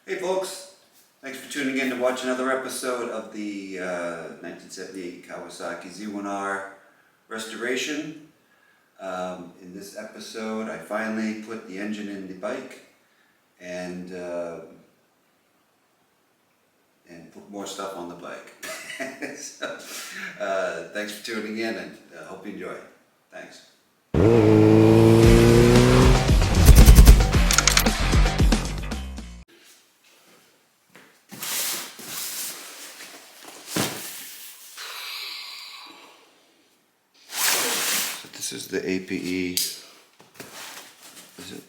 Hey folks, thanks for tuning in to watch another episode of the 1978 Kawasaki Z1R restoration. In this episode I finally put the engine in the bike and put more stuff on the bike. So, thanks for tuning in and hope you enjoy. Thanks. This is the APE. Is it?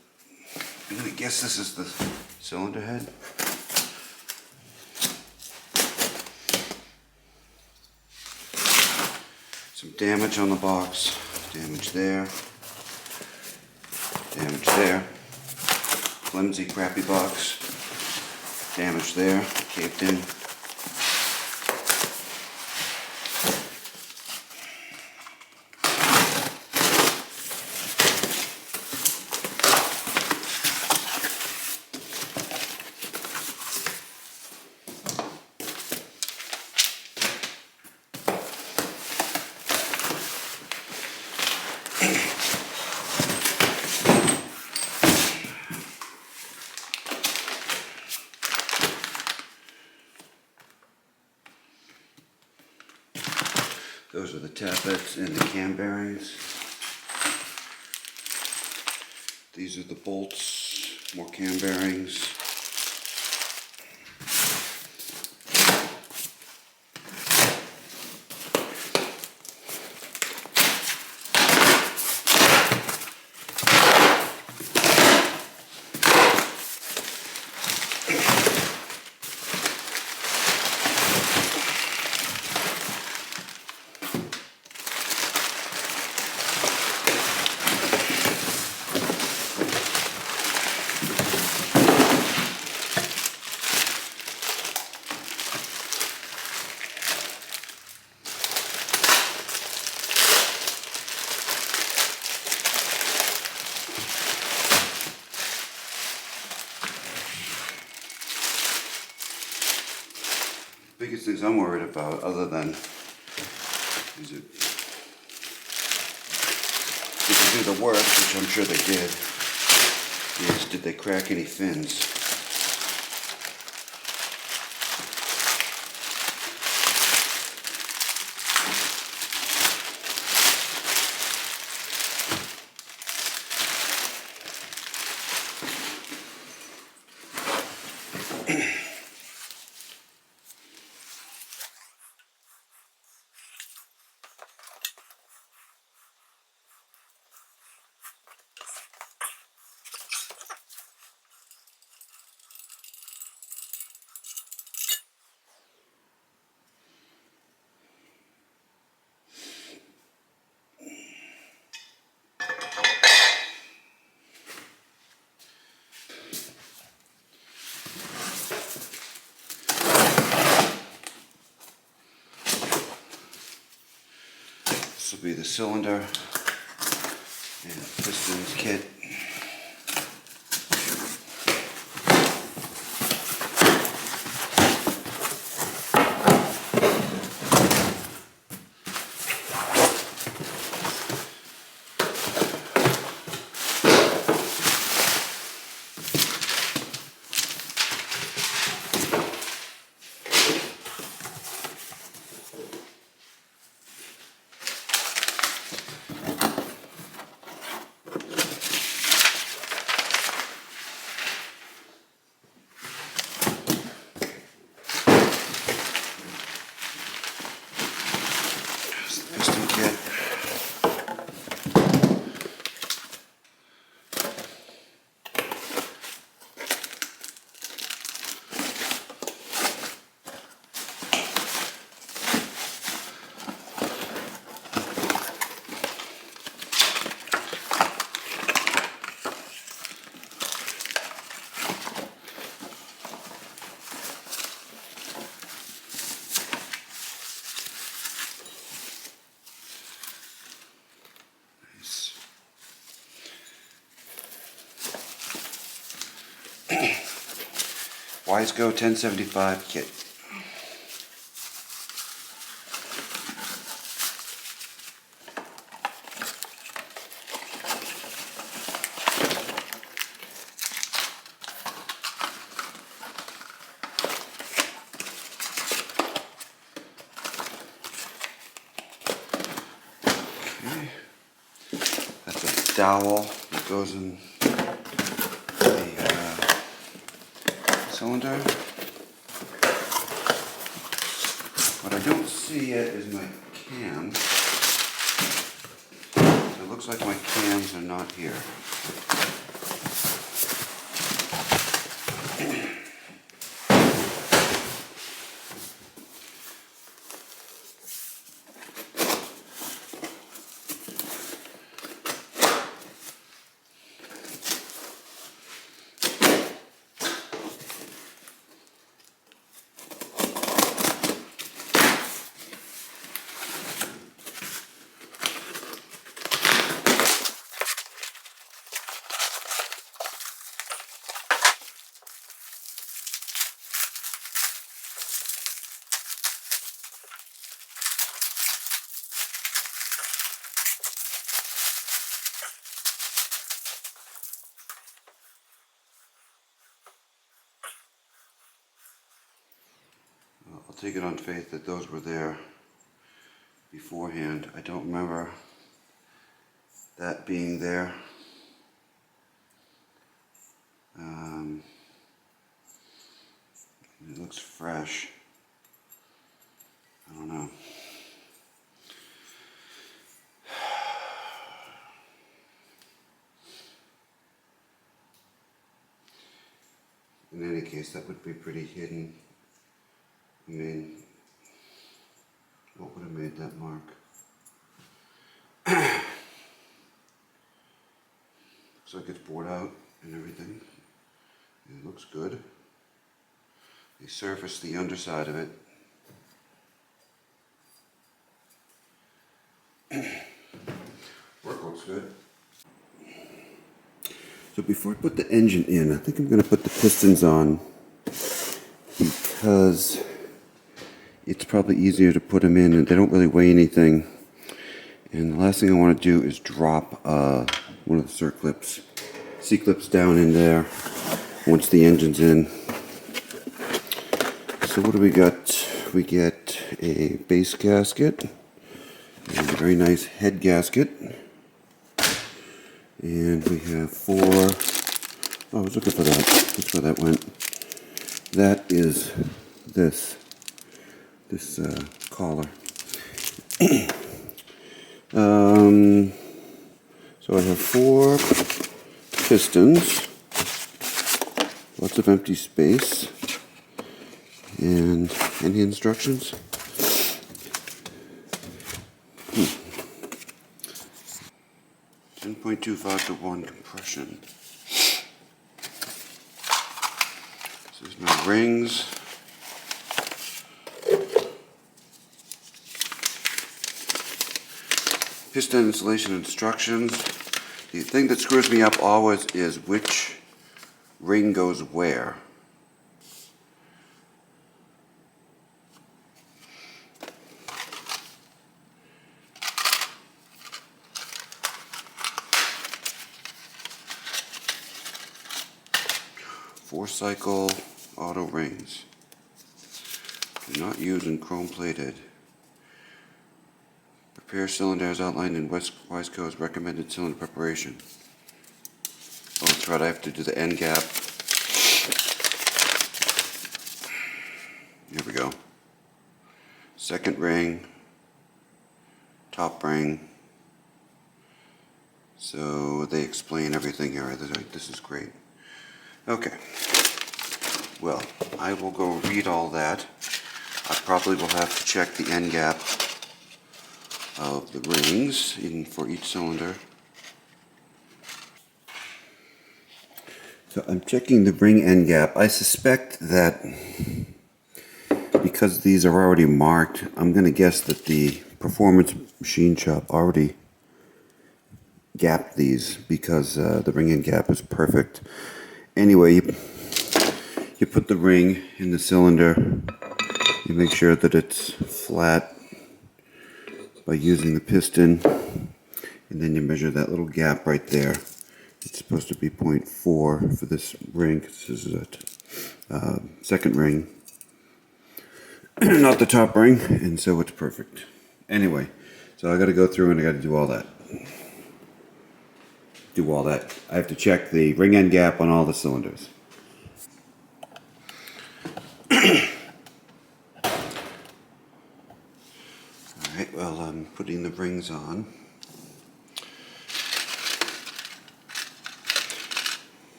I'm gonna guess this is the cylinder head. Some damage on the box. Damage there. Damage there. Flimsy, crappy box. Damage there. Caved in. Those are the tappets and the cam bearings. These are the bolts, more cam bearings. Biggest things I'm worried about, other than is it did they do the work, which I'm sure they did, is did they crack any fins? This will be the cylinder and pistons kit. Wiseco 1075 kit. Okay. That's a dowel that goes in the cylinder. What I don't see yet is my cams. So it looks like my cams are not here. I'll take it on faith that those were there beforehand. I don't remember that being there. It looks fresh. I don't know. In any case, that would be pretty hidden. I mean, what would have made that mark? Looks like it's bored out and everything. It looks good. They surfaced the underside of it. Work looks good. So before I put the engine in, I think I'm going to put the pistons on because it's probably easier to put them in and they don't really weigh anything. And the last thing I want to do is drop one of the C-clips down in there once the engine's in. So what do we got? We get a base gasket and a very nice head gasket. And we have four, oh, I was looking for that. That's where that went. That is this collar. So I have four pistons, lots of empty space, and any instructions? 10.25 to 1 compression. This is my rings. Piston installation instructions. The thing that screws me up always is which ring goes where. Four-cycle auto rings. Do not use in chrome plated. Prepare cylinder as outlined in Wiseco's recommended cylinder preparation. Oh, that's right, I have to do the end gap. Here we go. Second ring, top ring. So they explain everything here. This is great. Okay. Well, I will go read all that. I probably will have to check the end gap of the rings for each cylinder. So I'm checking the ring end gap. I suspect that because these are already marked, I'm going to guess that the Performance Machine Shop already gapped these because the ring end gap is perfect. Anyway, you you put the ring in the cylinder. You make sure that it's flat by using the piston, and then you measure that little gap right there. It's supposed to be 0.4 for this ring. This is a second ring, not the top ring, and so it's perfect. Anyway, so I got to go through and I got to do all that. I have to check the ring end gap on all the cylinders. Alright, well, I'm putting the rings on.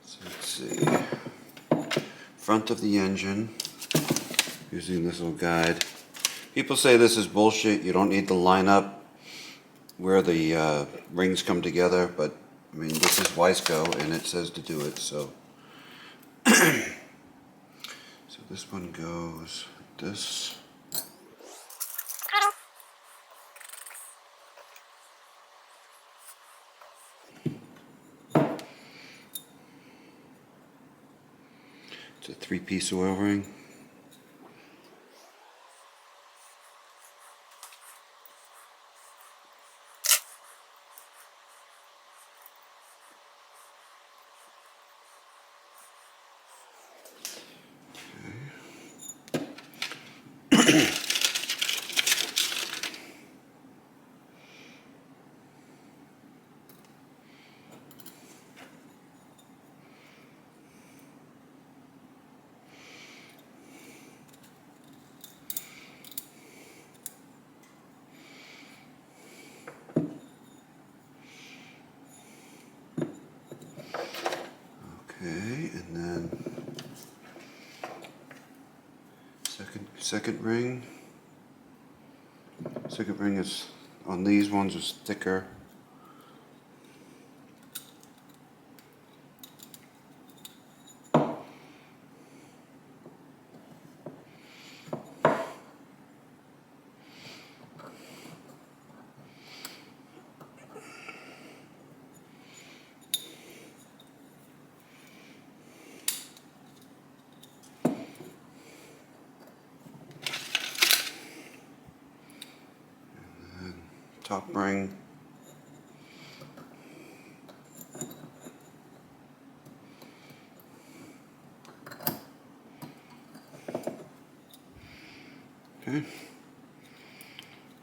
So let's see. Front of the engine, using this little guide. People say this is bullshit. You don't need to line up where the rings come together, but I mean, this is Wiseco and it says to do it, so. So this one goes like this. It's a 3-piece oil ring. Okay, and then second ring. Second ring is on these ones is thicker. Top ring. Okay,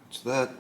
that's that.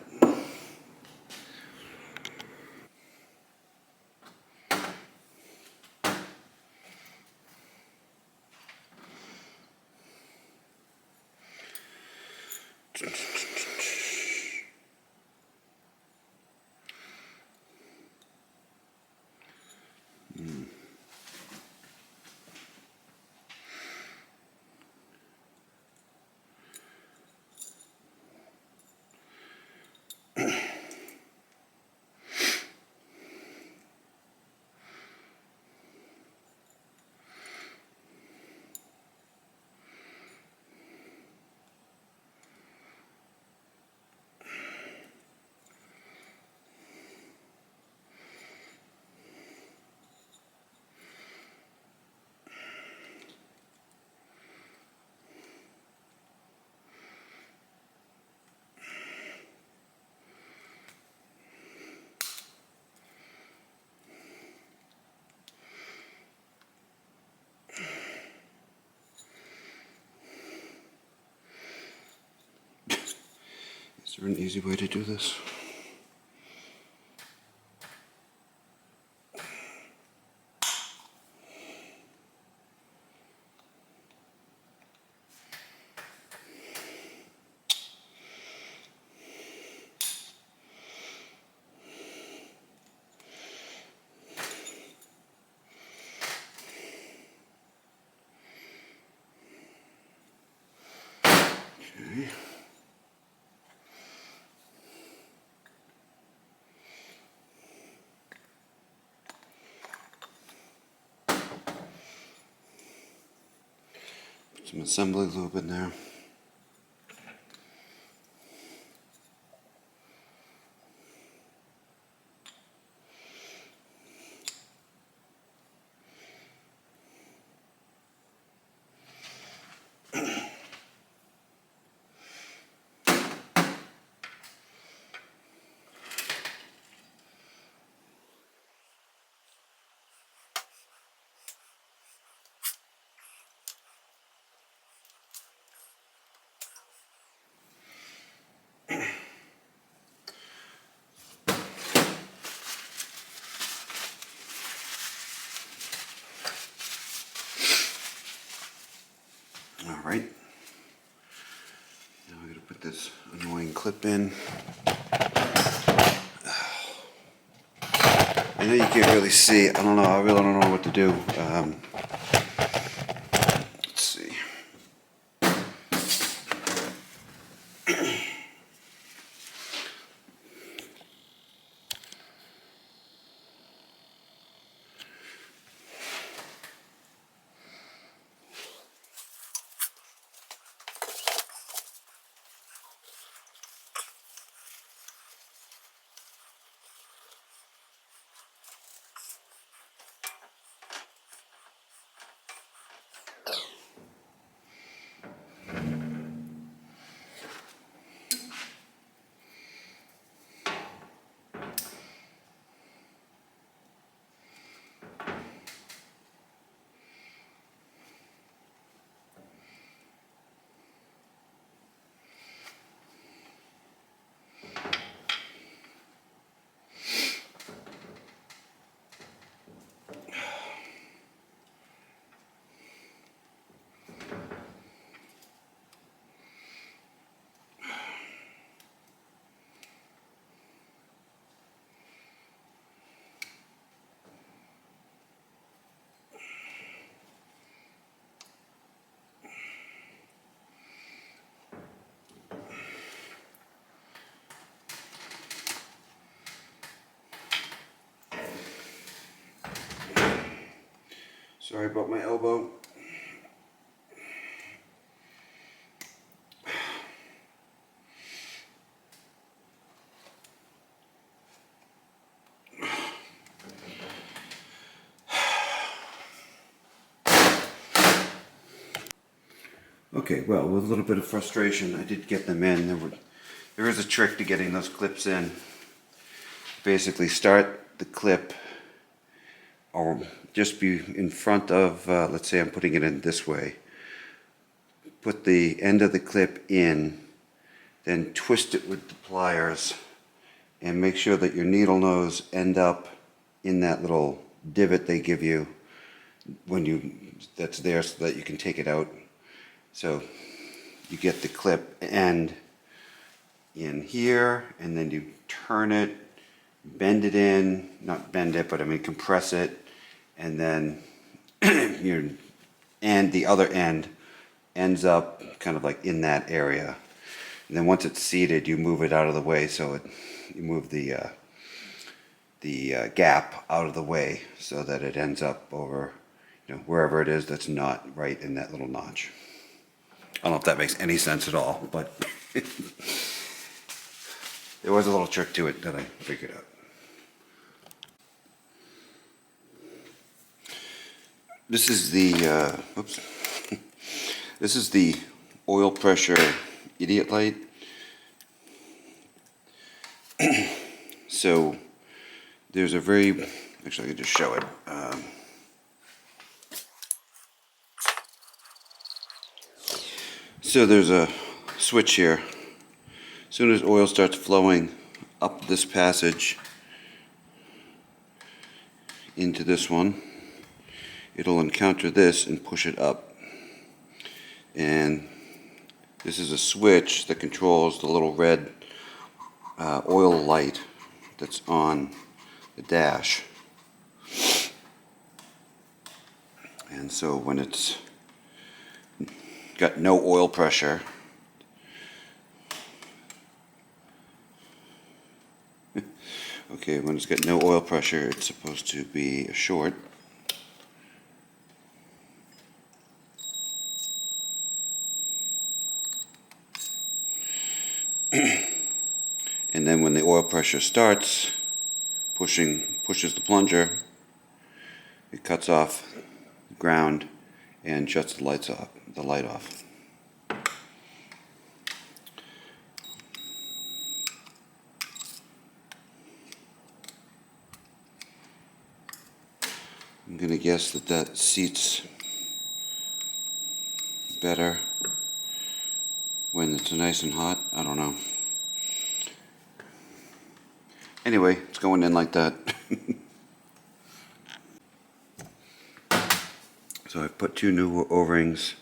Is there an easy way to do this? Okay. Put some assembly lube in there. Alright. Now I'm going to put this annoying clip in. I know you can't really see. I don't know. I really don't know what to do. Let's see. Sorry about my elbow. Okay, well, with a little bit of frustration, I did get them in. There is a trick to getting those clips in. Basically, start the clip, or just be in front of, let's say I'm putting it in this way. Put the end of the clip in, then twist it with the pliers, and make sure that your needle nose end up in that little divot they give you that's there so that you can take it out. So you get the clip end in here, and then you turn it, bend it in, not bend it, but I mean compress it, and then and the other end ends up kind of like in that area. And then once it's seated, you move it out of the way, so you move the gap out of the way so that it ends up over, wherever it is that's not right in that little notch. I don't know if that makes any sense at all, but there was a little trick to it that I figured out. This is the, this is the oil pressure idiot light. So there's a actually I could just show it. So there's a switch here. As soon as oil starts flowing up this passage into this one, it'll encounter this and push it up. And this is a switch that controls the little red oil light that's on the dash. And so when it's got no oil pressure, okay, when it's got no oil pressure, it's supposed to be a short. And then when the oil pressure starts pushes the plunger, it cuts off the ground and shuts the light off. I'm going to guess that seats better when it's nice and hot. I don't know. Anyway, it's going in like that. So I put two new O-rings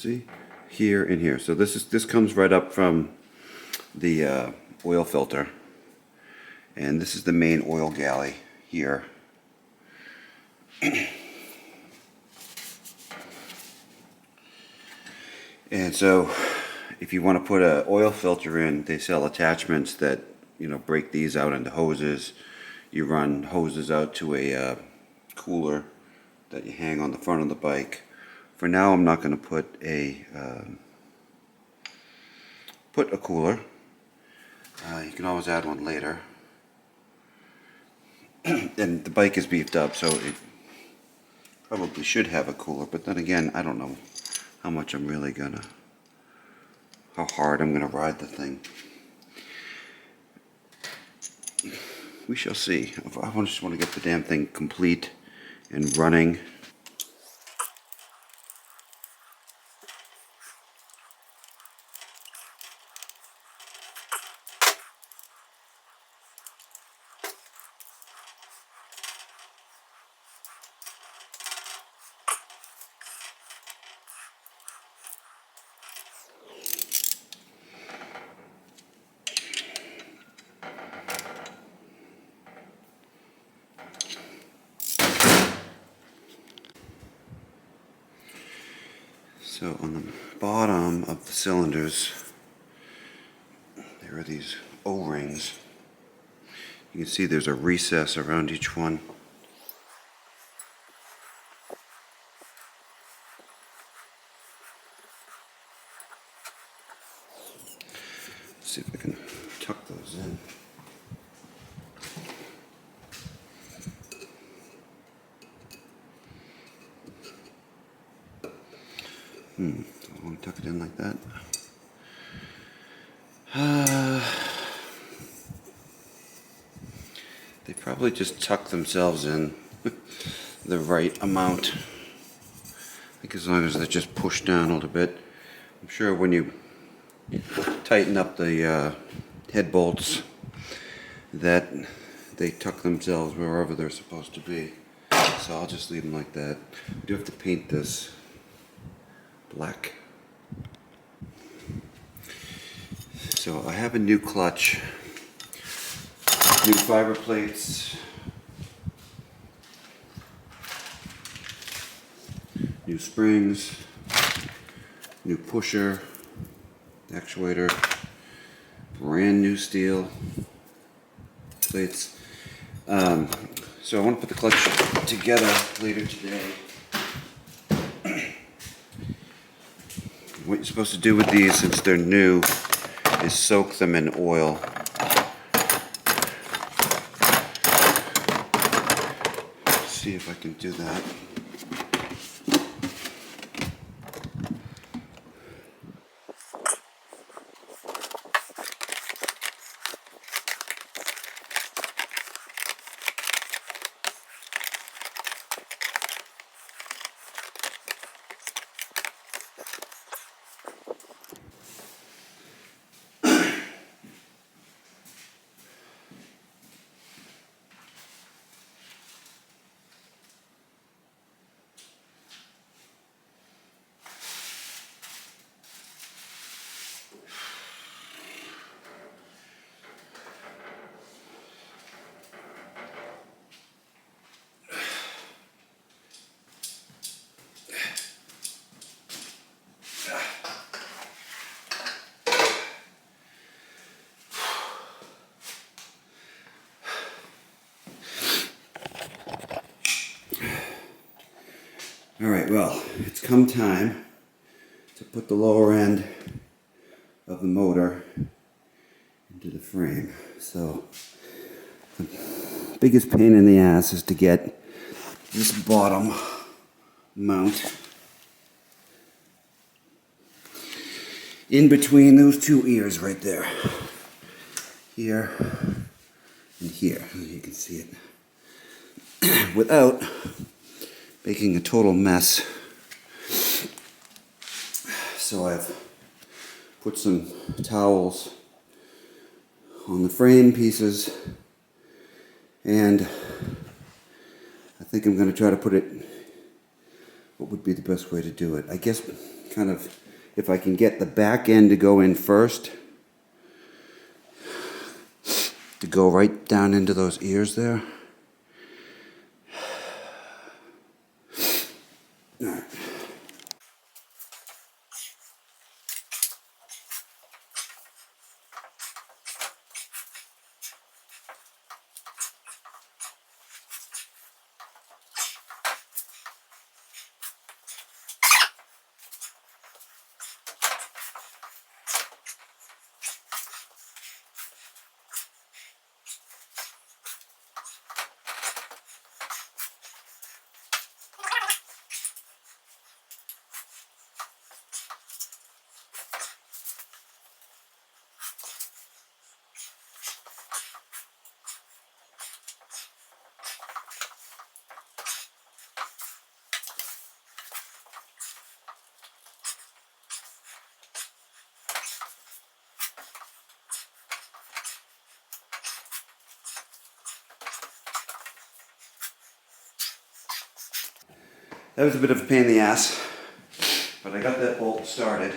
see, here and here. So this comes right up from the oil filter, and this is the main oil galley here. And so if you want to put an oil filter in, they sell attachments that, you know, break these out into hoses. You run hoses out to a cooler that you hang on the front of the bike. For now, I'm not going to put a cooler. You can always add one later. And the bike is beefed up, so it probably should have a cooler. But then again, I don't know how much I'm really gonna, how hard I'm gonna ride the thing. We shall see. I just want to get the damn thing complete and running. So on the bottom of the cylinders, there are these O-rings. You can see there's a recess around each one. Let's see if I can tuck those in. I want to tuck it in like that. They probably just tuck themselves in the right amount. I think as long as they're just pushed down a little bit. I'm sure when you tighten up the head bolts that they tuck themselves wherever they're supposed to be. So I'll just leave them like that. I do have to paint this black. So I have a new clutch, new fiber plates, new springs, new pusher, actuator, brand new steel plates. So I want to put the clutch together later today. What you're supposed to do with these, since they're new, is soak them in oil. Let's see if I can do that. Alright, well, it's come time to put the lower end of the motor into the frame. So, the biggest pain in the ass is to get this bottom mount in between those two ears right there. Here and here, as you can see it. Without making a total mess. So I've put some towels on the frame pieces, and I think I'm going to try to put it, what would be the best way to do it? I guess kind of, if I can get the back end to go in first, to go right down into those ears there. All right. That was a bit of a pain in the ass, but I got that bolt started.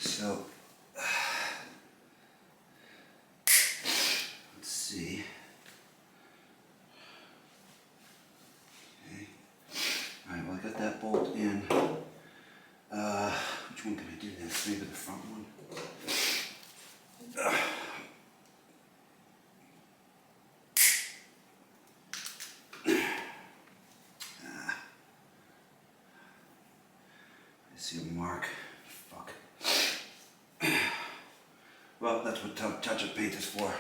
So, let's see. Okay. Alright, well I got that bolt in. Which one can I do next? Maybe the front one? I see a mark. Fuck. Well, that's what touch-up paint is for.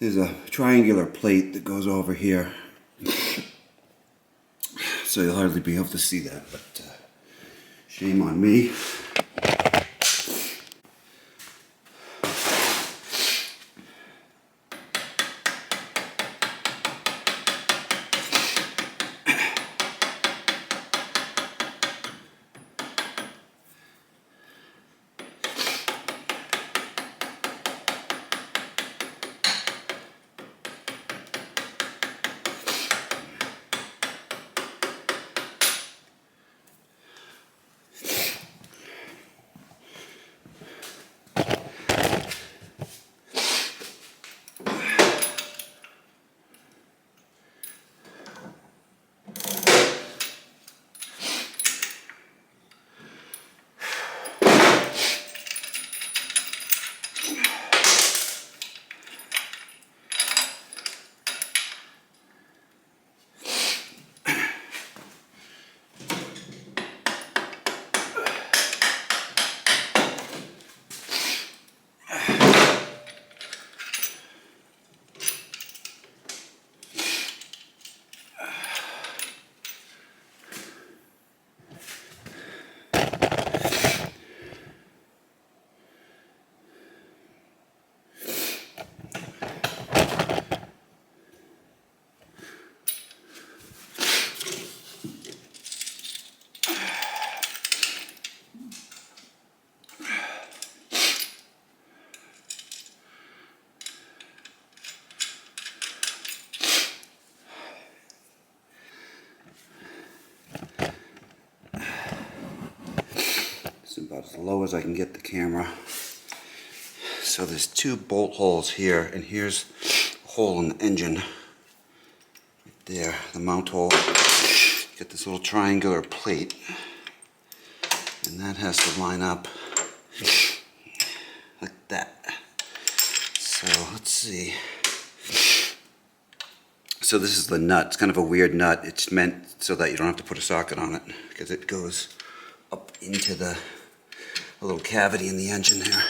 There's a triangular plate that goes over here, so you'll hardly be able to see that, but shame on me. It's about as low as I can get the camera. So there's two bolt holes here, and here's a hole in the engine. Right there, the mount hole. Get this little triangular plate, and that has to line up like that. So let's see. So this is the nut. It's kind of a weird nut. It's meant so that you don't have to put a socket on it, because it goes up into the little cavity in the engine there.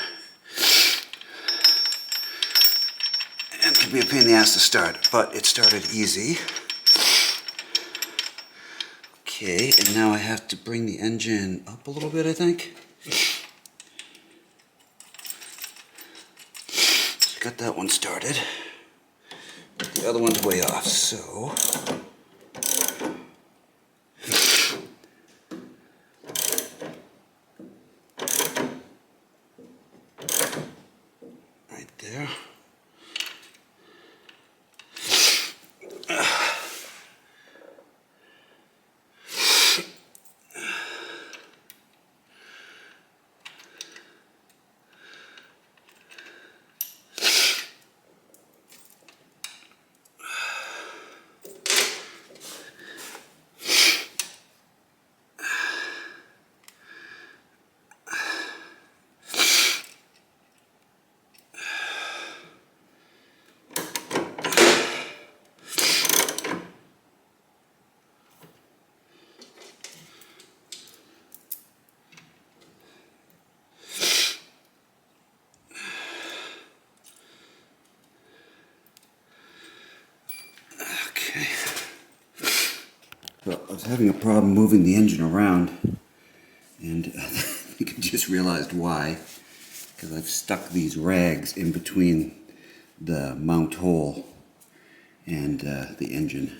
And it can be a pain in the ass to start, but it started easy. Okay, and now I have to bring the engine up a little bit, I think. So got that one started. The other one's way off, so there. Okay. Well, I was having a problem moving the engine around, and I think I just realized why. Because I've stuck these rags in between the mount hole and the engine.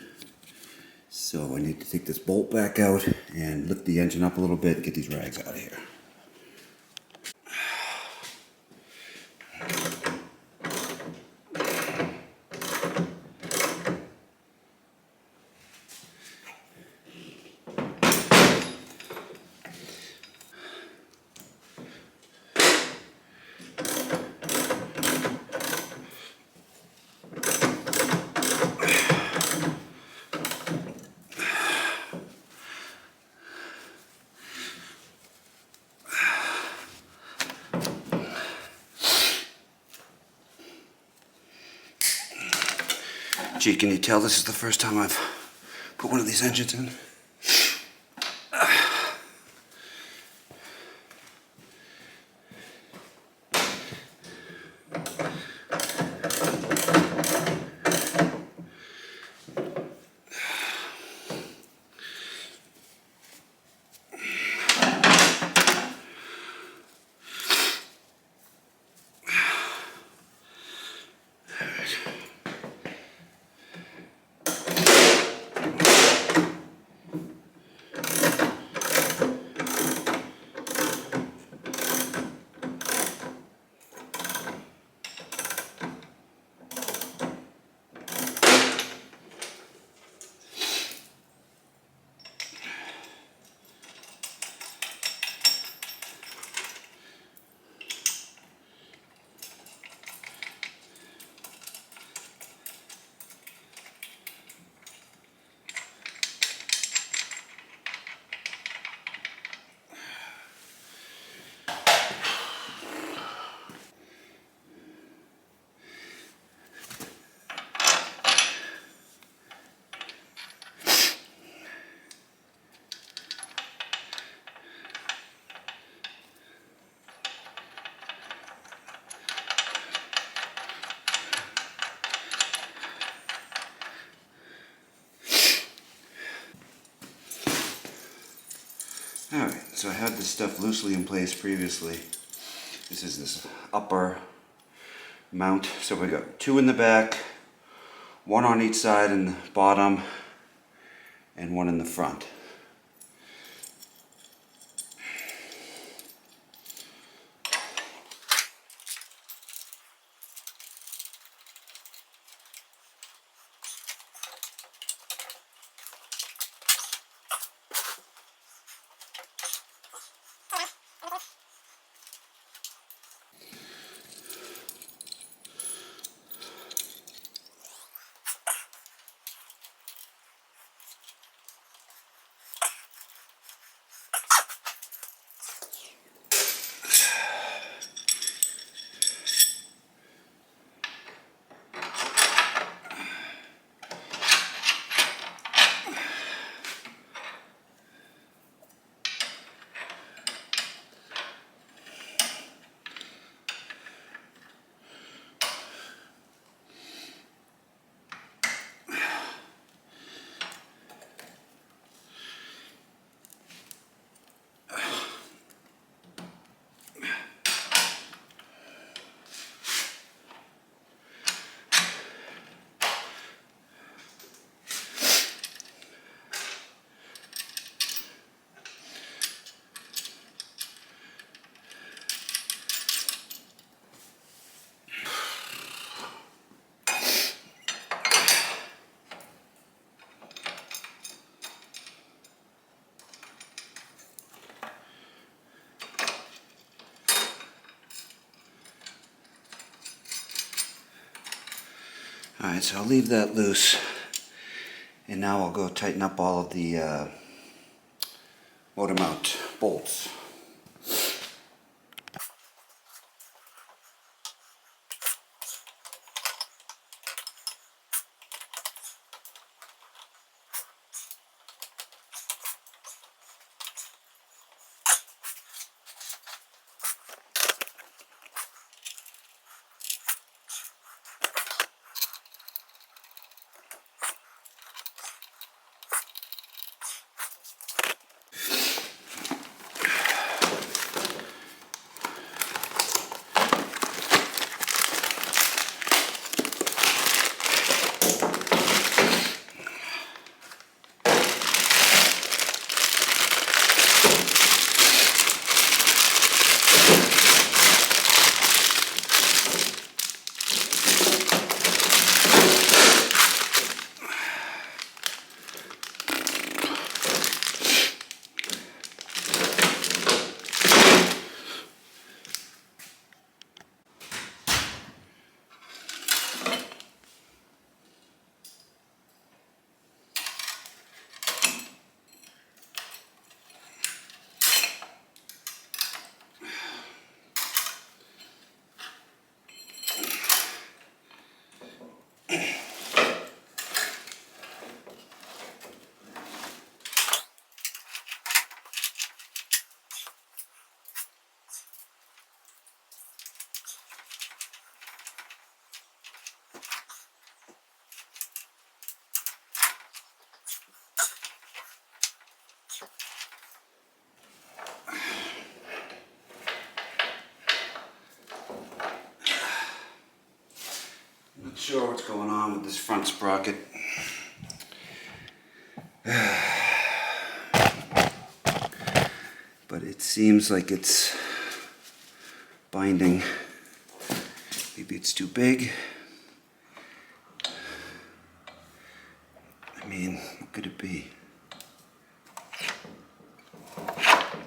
So I need to take this bolt back out and lift the engine up a little bit and get these rags out of here. Gee, can you tell this is the first time I've put one of these engines in? Alright, so I had this stuff loosely in place previously. This is this upper mount. So we got two in the back, one on each side in the bottom, and one in the front. Alright, so I'll leave that loose. And now I'll go tighten up all of the motor mount bolts. Not sure what's going on with this front sprocket. But it seems like it's binding. Maybe it's too big. I mean, what could it be?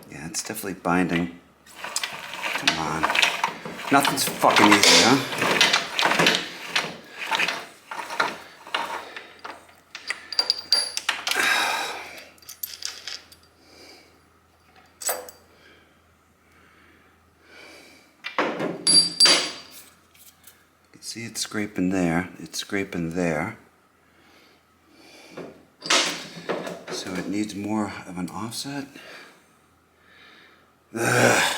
Yeah, it's definitely binding. Come on. Nothing's fucking easy, huh? See, it's scraping there, it's scraping there. So it needs more of an offset. Ugh.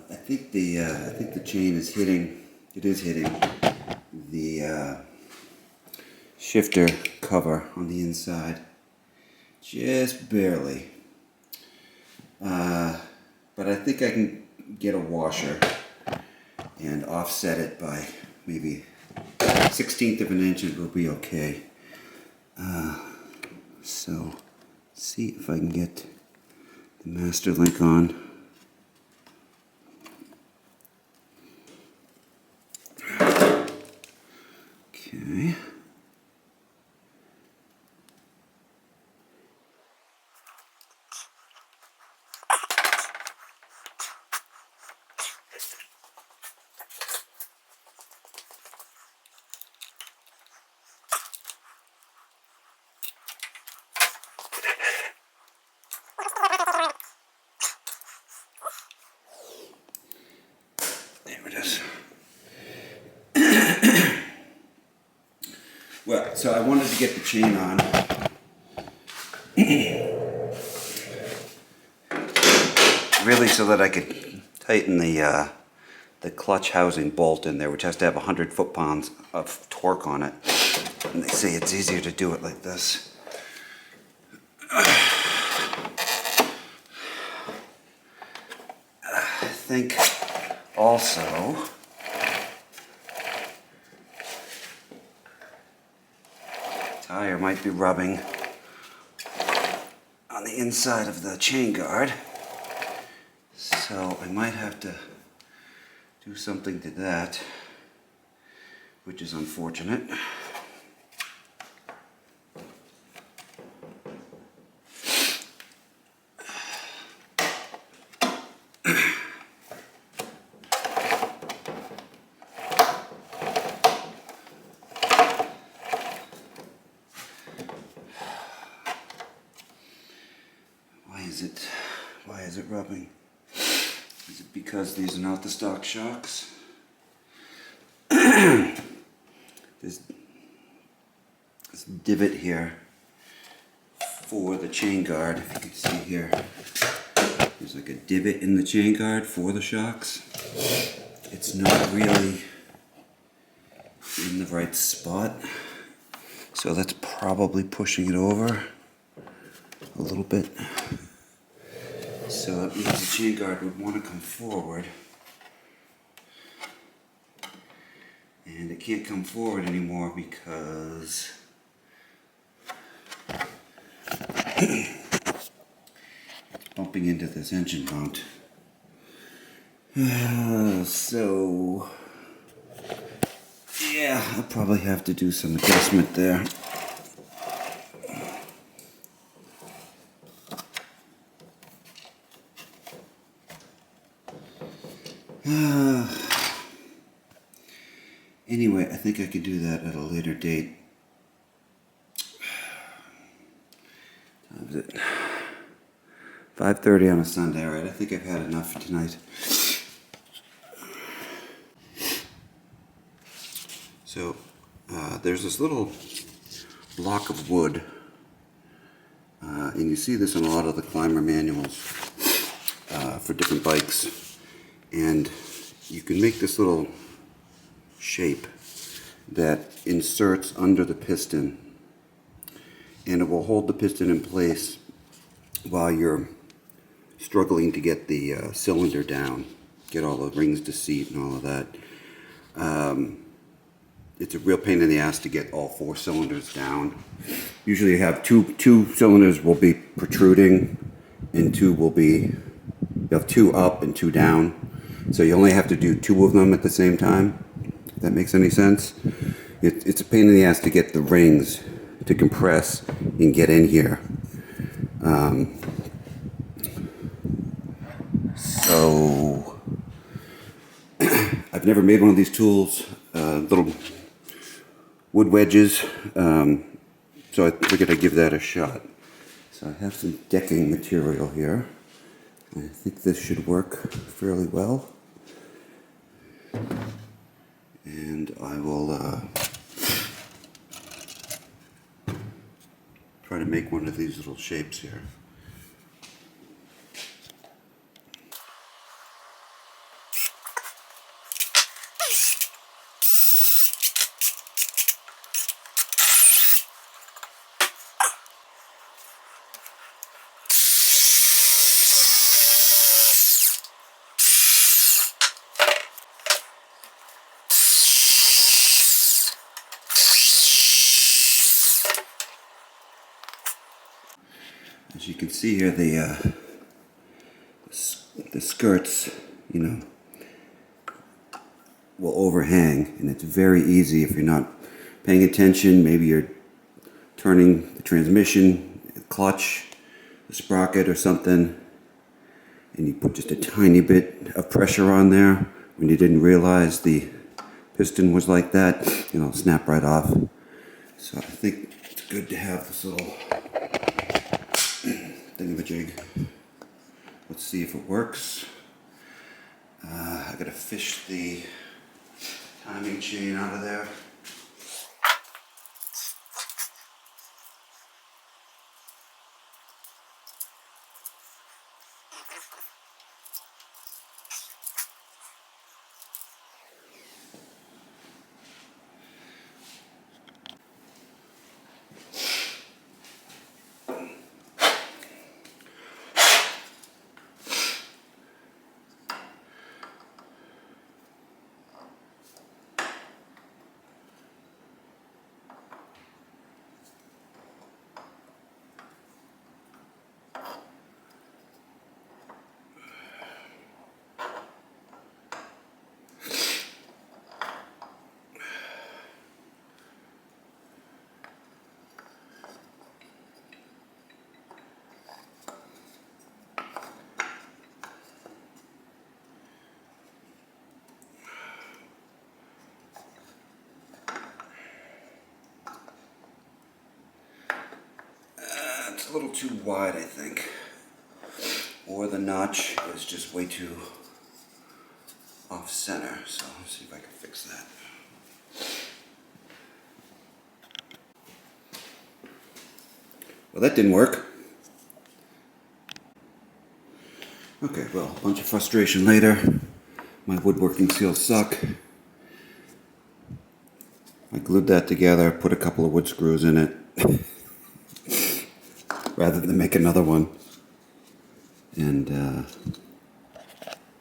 I think the chain is hitting, it is hitting the shifter cover on the inside. Just barely. But I think I can get a washer and offset it by maybe 1/16 of an inch. It will be okay. So see if I can get the master link on. Okay. There it is. Well, so I wanted to get the chain on. Really so that I could tighten the clutch housing bolt in there, which has to have 100 foot-pounds of torque on it. And they say it's easier to do it like this. I think also tire might be rubbing on the inside of the chain guard, so I might have to do something to that, which is unfortunate. Why is it rubbing? Is it because these are not the stock shocks? There's this divot here for the chain guard. If you can see here, there's like a divot in the chain guard for the shocks. It's not really in the right spot, so that's probably pushing it over a little bit. So that means the chain guard would want to come forward, and it can't come forward anymore because it's bumping into this engine mount. So yeah, I'll probably have to do some adjustment there. Anyway, I think I could do that at a later date. What was it? 5:30 on a Sunday, right? I think I've had enough for tonight. So, there's this little block of wood, and you see this in a lot of the climber manuals for different bikes. And you can make this little shape that inserts under the piston, and it will hold the piston in place while you're struggling to get the cylinder down, get all the rings to seat and all of that. It's a real pain in the ass to get all 4 cylinders down. Usually you have two cylinders will be protruding, and you have 2 up and 2 down. So you only have to do 2 of them at the same time. If that makes any sense. It's a pain in the ass to get the rings to compress and get in here. So I've never made one of these tools, little wood wedges, so I figured I'd give that a shot. So I have some decking material here. I think this should work fairly well. And I will try to make one of these little shapes here. As you can see here, the skirts, will overhang, and it's very easy if you're not paying attention. Maybe you're turning the transmission, the clutch, the sprocket or something, and you put just a tiny bit of pressure on there when you didn't realize the piston was like that, it'll snap right off. So I think it's good to have this little thingamajig. Let's see if it works. I gotta fish the timing chain out of there. It's a little too wide, I think. or the notch is just way too off center. So let's see if I can fix that. Well, that didn't work. Okay, well, a bunch of frustration later. My woodworking seals suck. I glued that together, put a couple of wood screws in it, rather than make another one. And,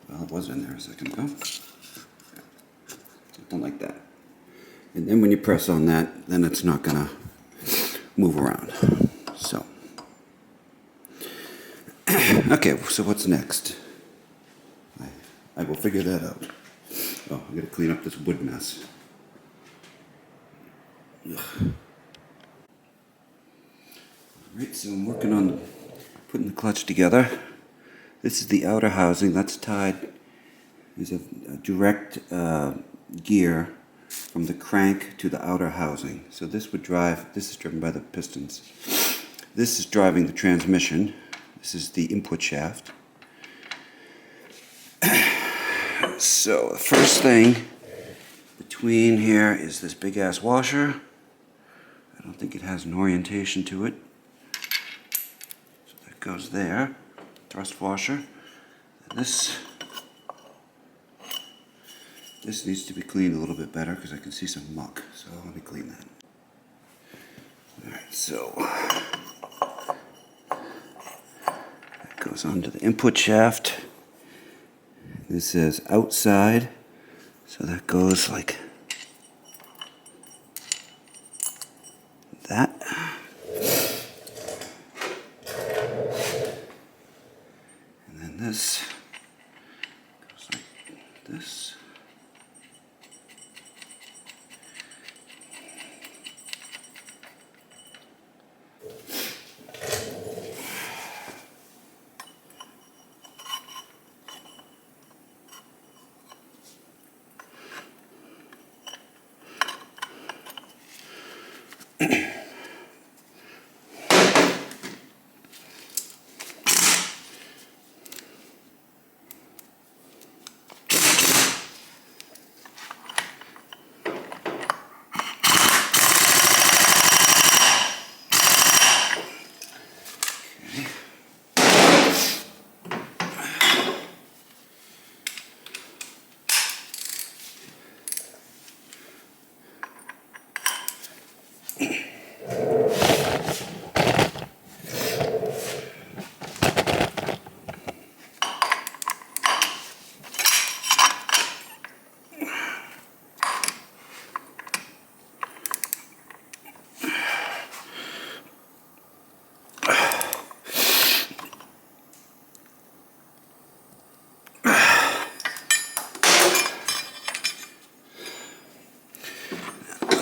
well, it was in there a second ago. Something like that. And then when you press on that, then it's not gonna move around. So. Okay, so what's next? I will figure that out. Oh, I gotta clean up this wood mess. Ugh. Alright, so I'm working on putting the clutch together. This is the outer housing, that's tied. There's a direct gear from the crank to the outer housing. So this would drive, this is driven by the pistons. This is driving the transmission. This is the input shaft. So the first thing between here is this big ass washer. I don't think it has an orientation to it. So that goes there. Thrust washer. And this needs to be cleaned a little bit better because I can see some muck. So let me clean that. Alright, so that goes onto the input shaft. This is outside, so that goes like that. And then this goes like this.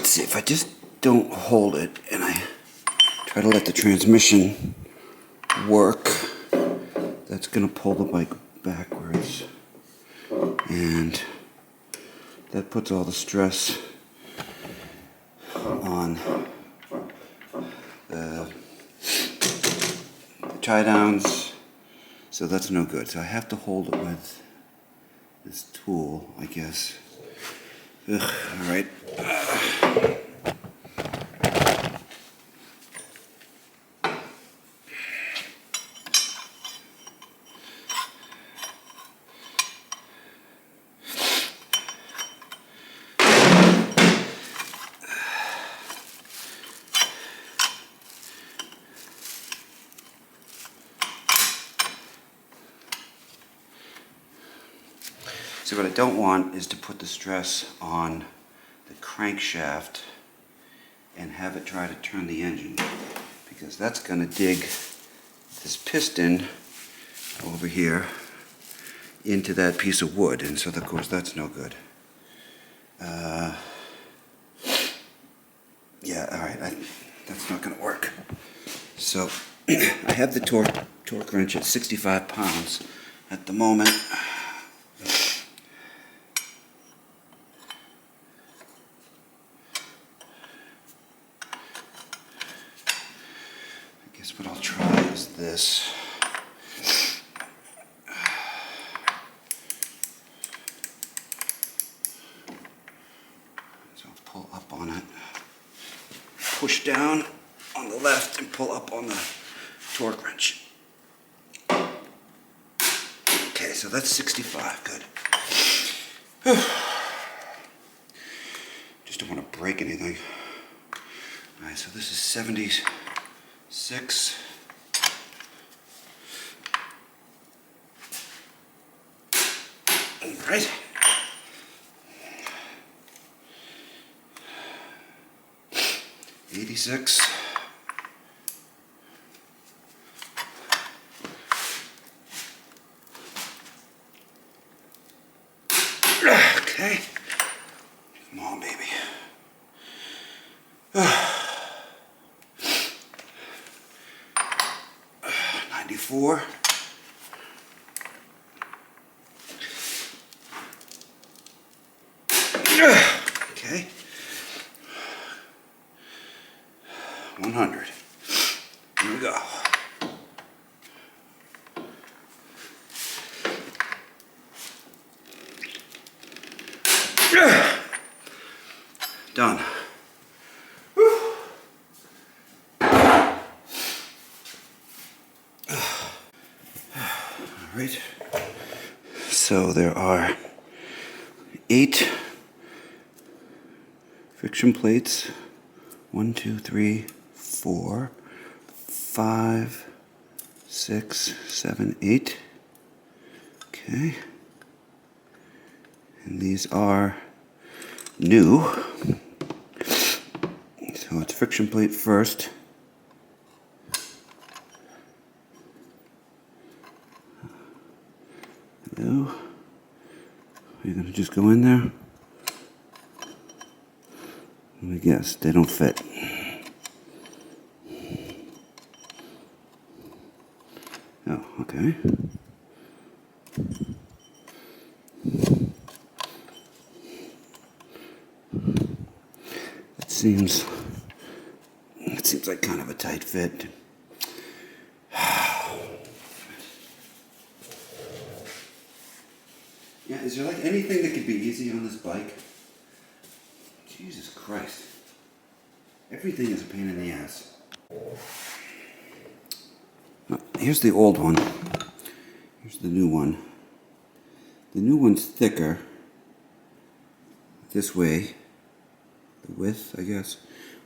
See, if I just don't hold it and I try to let the transmission work, that's going to pull the bike backwards. And that puts all the stress on the tie downs. So that's no good. So I have to hold it with this tool, I guess. Ugh, all right. So what I don't want is to put the stress on the crankshaft and have it try to turn the engine, because that's going to dig this piston over here into that piece of wood, and so of course that's no good. Yeah, alright, that's not going to work. So I have the torque wrench at 65 pounds at the moment. I guess what I'll try is this. push down on the left and pull up on the torque wrench. Okay, so that's 65, good. Just don't want to break anything. Alright, so this is 76. Alright. $86. Okay. Come on, baby. 94. Okay. 100. Here we go. Done. All right. So there are 8 friction plates. 1, 2, 3, 4, 5, 6, 7, 8. Okay. And these are new. So it's friction plate first. Hello. Are you gonna just go in there? Let me guess, they don't fit. Oh, okay. It seems like kind of a tight fit. Yeah, is there like anything that could be easy on this bike? Jesus Christ. Everything is a pain in the ass. Here's the old one. Here's the new one. The new one's thicker. This way. The width, I guess.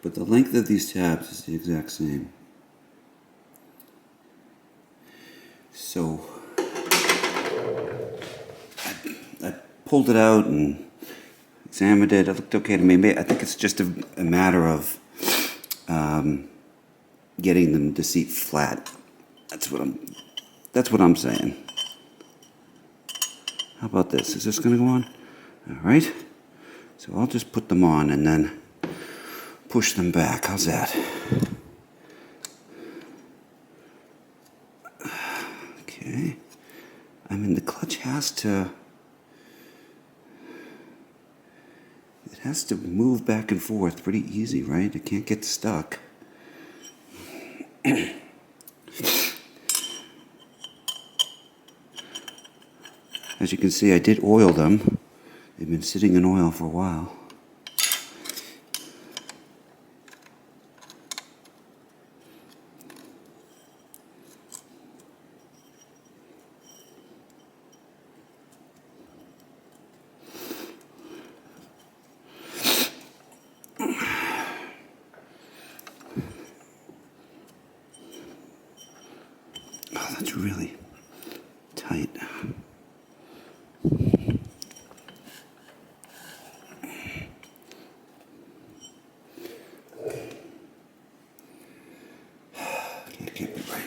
But the length of these tabs is the exact same. So I pulled it out and examined it. It looked okay to me. I think it's just a matter of getting them to seat flat. That's what I'm saying. How about this? Is this going to go on? All right. So I'll just put them on and then push them back. How's that? Okay. I mean, the clutch has to move back and forth pretty easy, right? It can't get stuck. As you can see, I did oil them. They've been sitting in oil for a while. Oh, that's really tight. It can't be right.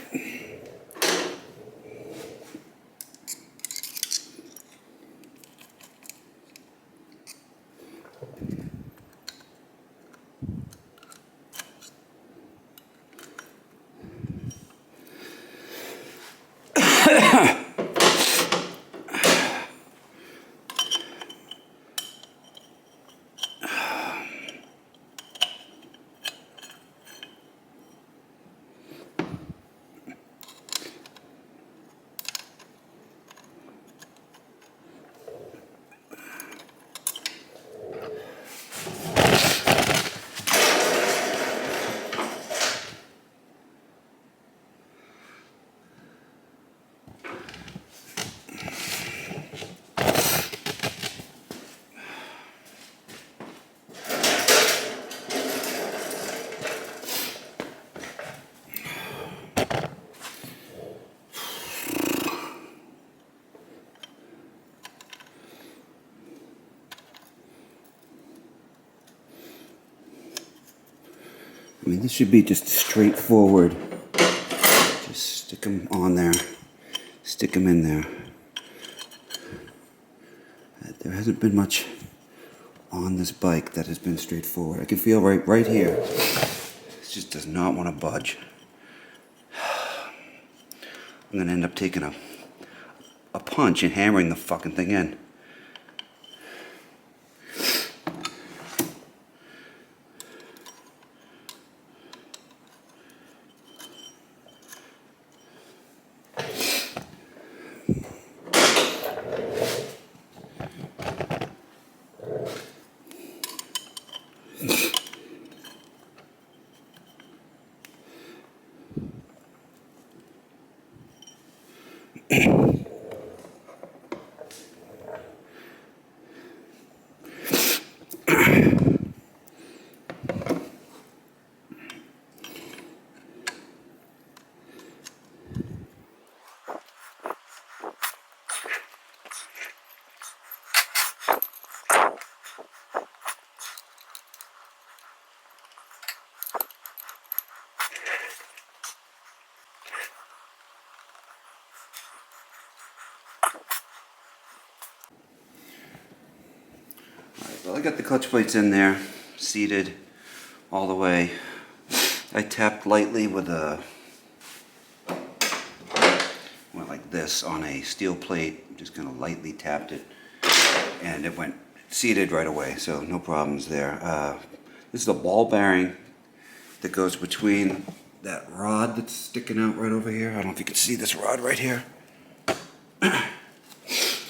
I mean, this should be just straightforward. Just stick them on there. Stick them in there. There hasn't been much on this bike that has been straightforward. I can feel right here. It just does not want to budge. I'm gonna end up taking a punch and hammering the fucking thing in. Well, I got the clutch plates in there, seated all the way. I tapped lightly with went like this on a steel plate, just kind of lightly tapped it, and it went seated right away, so no problems there. This is a ball bearing that goes between that rod that's sticking out right over here. I don't know if you can see this rod right here.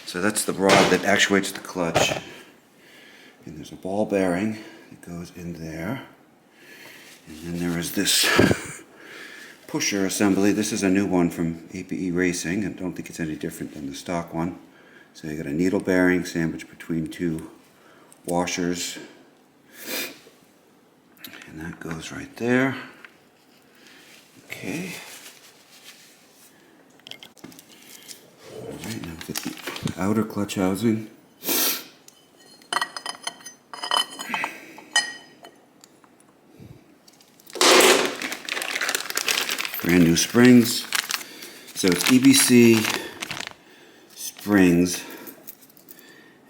So that's the rod that actuates the clutch. And there's a ball bearing that goes in there. And then there is this pusher assembly. This is a new one from APE Racing. I don't think it's any different than the stock one. So you got a needle bearing sandwiched between two washers. And that goes right there. Okay. Alright, now get the outer clutch housing. Brand new springs. So it's EBC springs,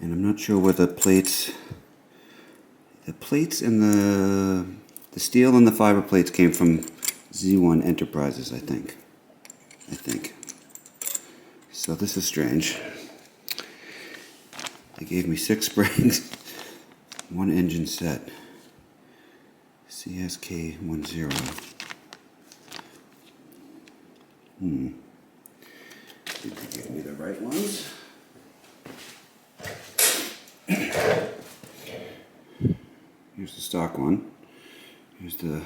and I'm not sure where the plates and the steel and the fiber plates came from Z1 Enterprises, I think. So this is strange. They gave me 6 springs, 1 engine set, CSK10. Did they give me the right ones? Here's the stock one. Here's the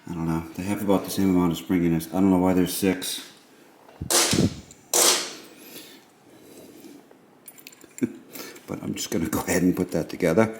I don't know. They have about the same amount of spring in this. I don't know why there's 6. But I'm just going to go ahead and put that together.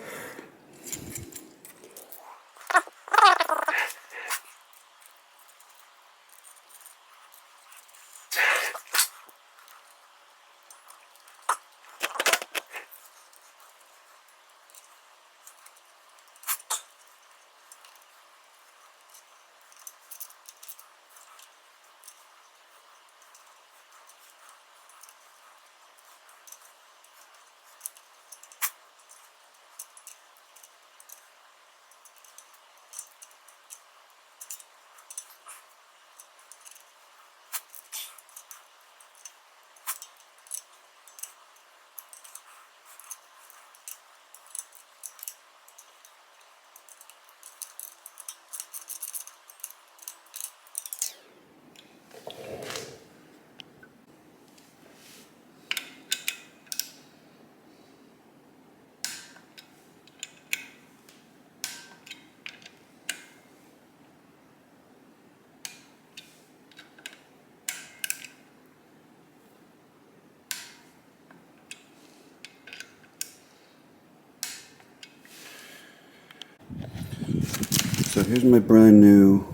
So here's my brand new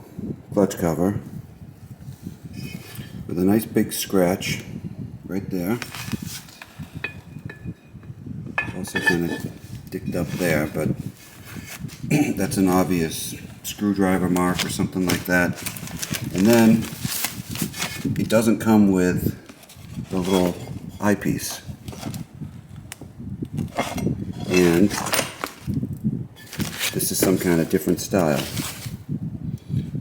clutch cover with a nice big scratch right there. also kind of dicked up there, but that's an obvious screwdriver mark or something like that. And then it doesn't come with the little eyepiece. And this is some kind of different style.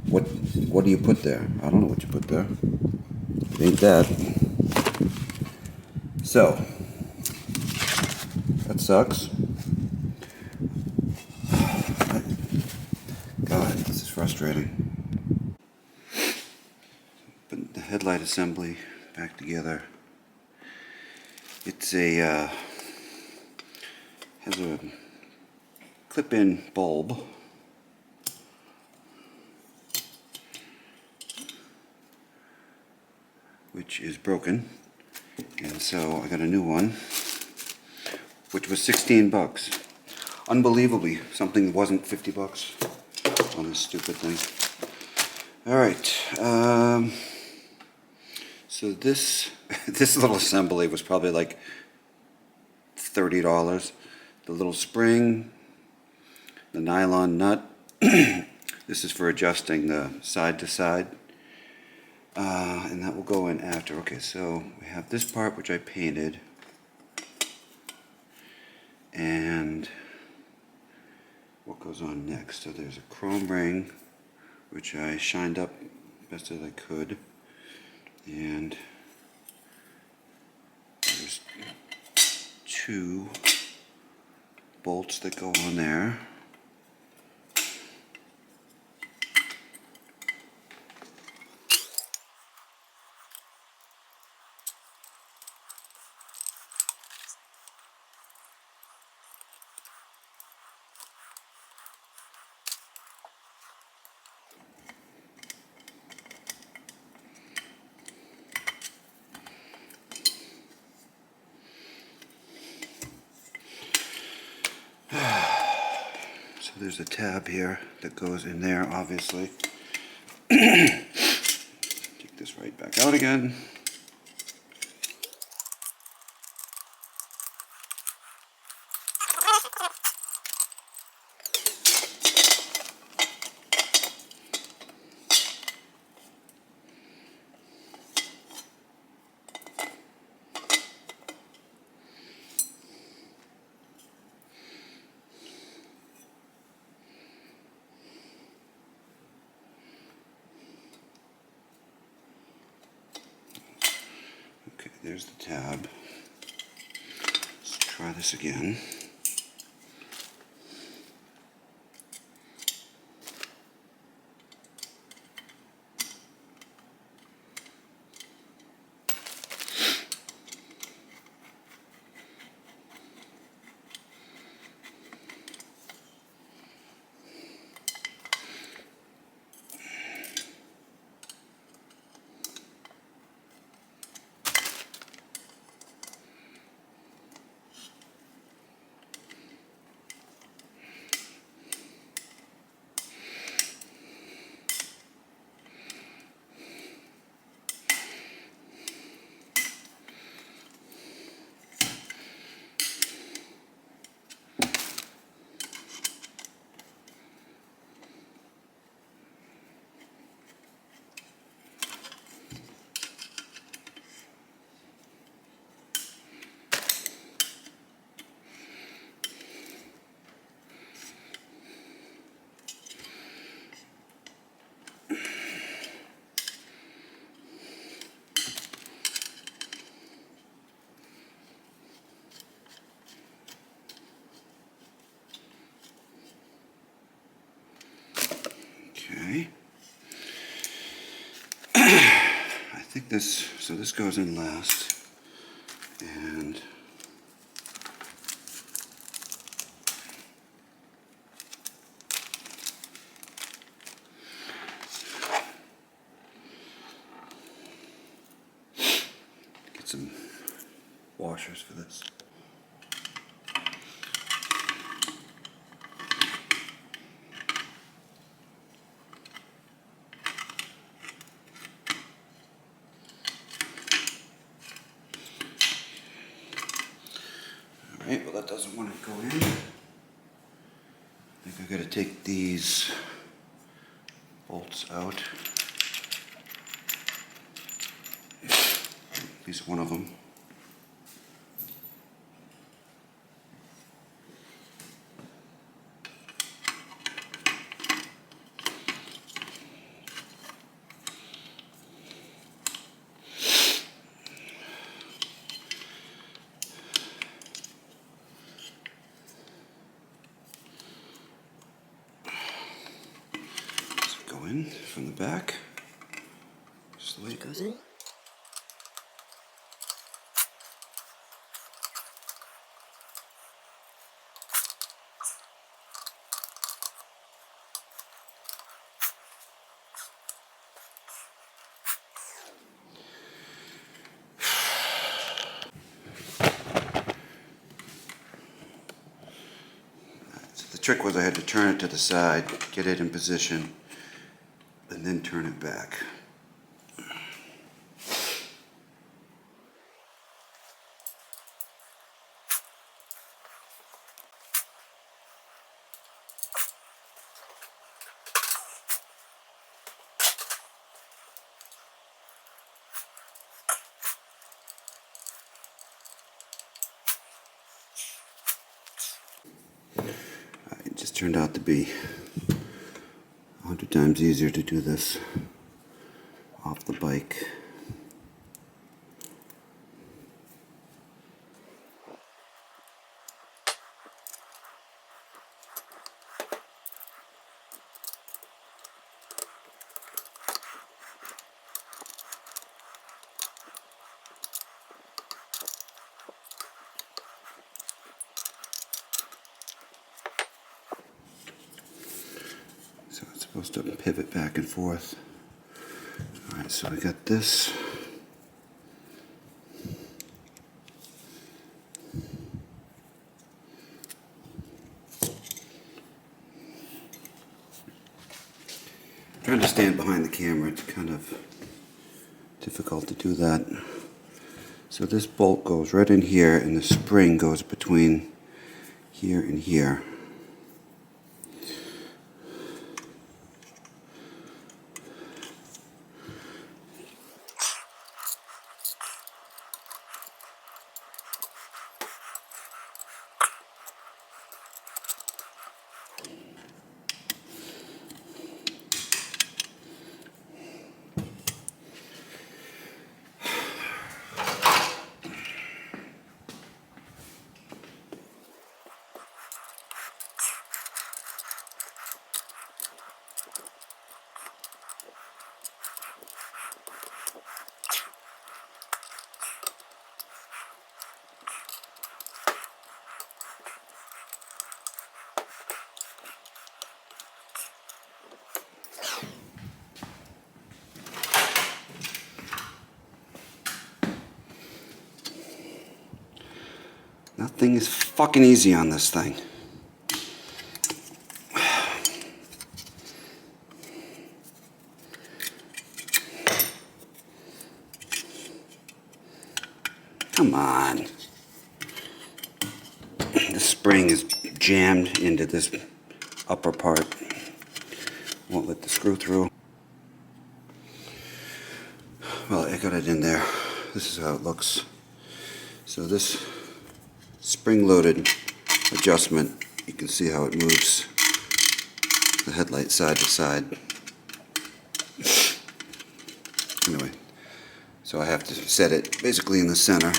What do you put there? I don't know what you put there. It ain't that. So, that sucks. God, this is frustrating. Put the headlight assembly back together. It's has a clip-in bulb. Which is broken. And so I got a new one, which was 16 bucks. Unbelievably, something wasn't 50 bucks on this stupid thing. Alright, so this little assembly was probably like $30. The little spring, the nylon nut. This is for adjusting the side to side. And that will go in after. Okay, so we have this part which I painted. And what goes on next? So there's a chrome ring which I shined up best as I could. And there's 2 bolts that go on there. So there's a tab here that goes in there, obviously. Take this right back out again. Okay, there's the tab. Let's try this again. Okay. I think this goes in last. And get some washers for this. Alright, well it doesn't want to go in. I think I gotta take these bolts out. At least one of them. Go in from the back. Just the way it goes in. The trick was I had to turn it to the side, get it in position, and then turn it back. It just turned out to be 100 times easier to do this off the bike. So it's supposed to pivot back and forth. Alright, so we got this. Trying to stand behind the camera, it's kind of difficult to do that. So this bolt goes right in here and the spring goes between here and here. Nothing is fucking easy on this thing. Come on. The spring is jammed into this upper part. Won't let the screw through. Well, I got it in there. This is how it looks. So this spring-loaded adjustment, you can see how it moves the headlight side to side. Anyway, so I have to set it basically in the center.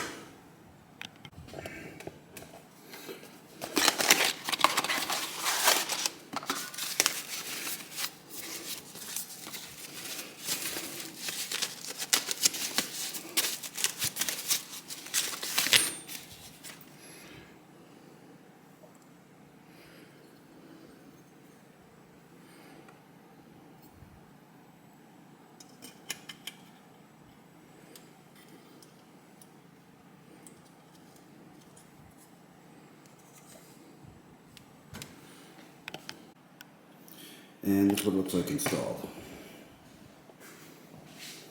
And this is what it looks like installed.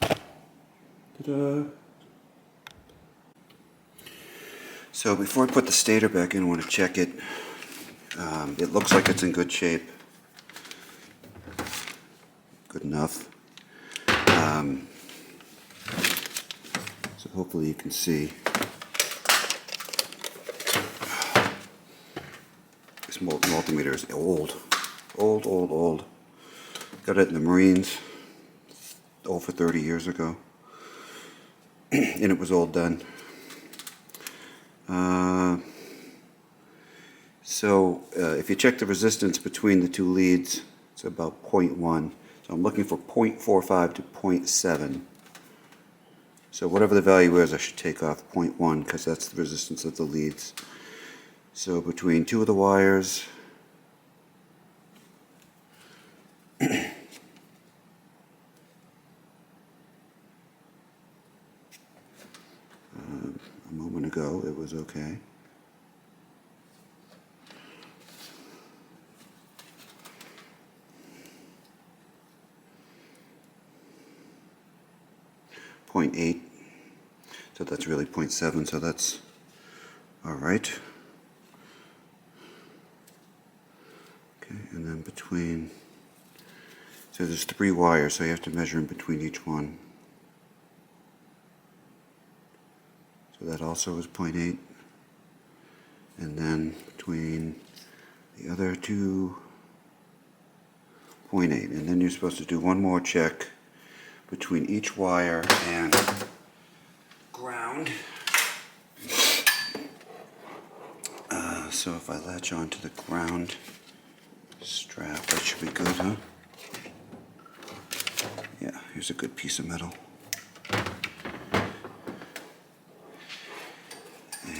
Ta-da! So before I put the stator back in, I want to check it. It looks like it's in good shape. Good enough. So hopefully you can see. This multimeter is old. Old. Got it in the Marines over 30 years ago. And it was all done. If you check the resistance between the two leads, it's about 0.1. So I'm looking for 0.45 to 0.7. So whatever the value is, I should take off 0.1 because that's the resistance of the leads. So between two of the wires, a moment ago it was okay. .8, so that's really 0.7, so that's all right. Okay, and then between, so there's 3 wires, so you have to measure in between each one. So that also is 0.8, and then between the other two, 0.8, and then you're supposed to do one more check between each wire and ground. So if I latch onto the ground strap, that should be good, huh? Yeah, here's a good piece of metal.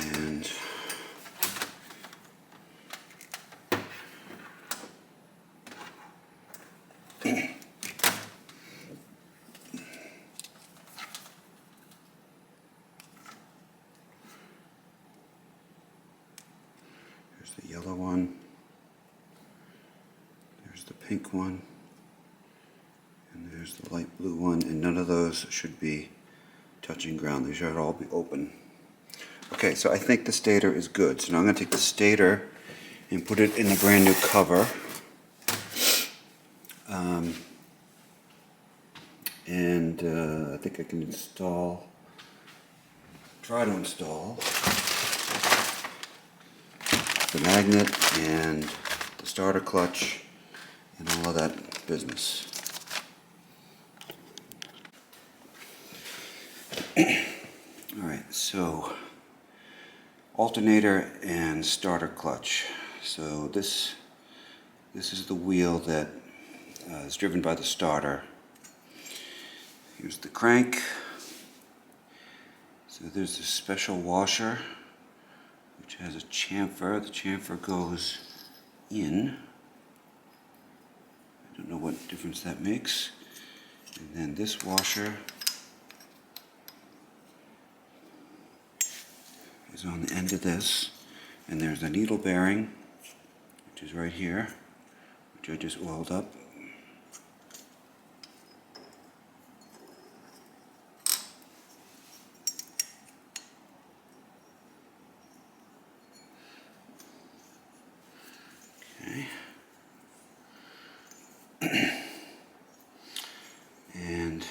And the yellow one, there's the pink one, and there's the light blue one, and none of those should be touching ground. They should all be open. Okay, so I think the stator is good. So now I'm going to take the stator and put it in a brand new cover. I think I can try to install the magnet and the starter clutch and all of that business. Alright, so alternator and starter clutch. So this is the wheel that is driven by the starter. Here's the crank. So there's a special washer which has a chamfer. The chamfer goes in. I don't know what difference that makes. And then this washer is on the end of this. And there's a needle bearing, which is right here, which I just oiled up. And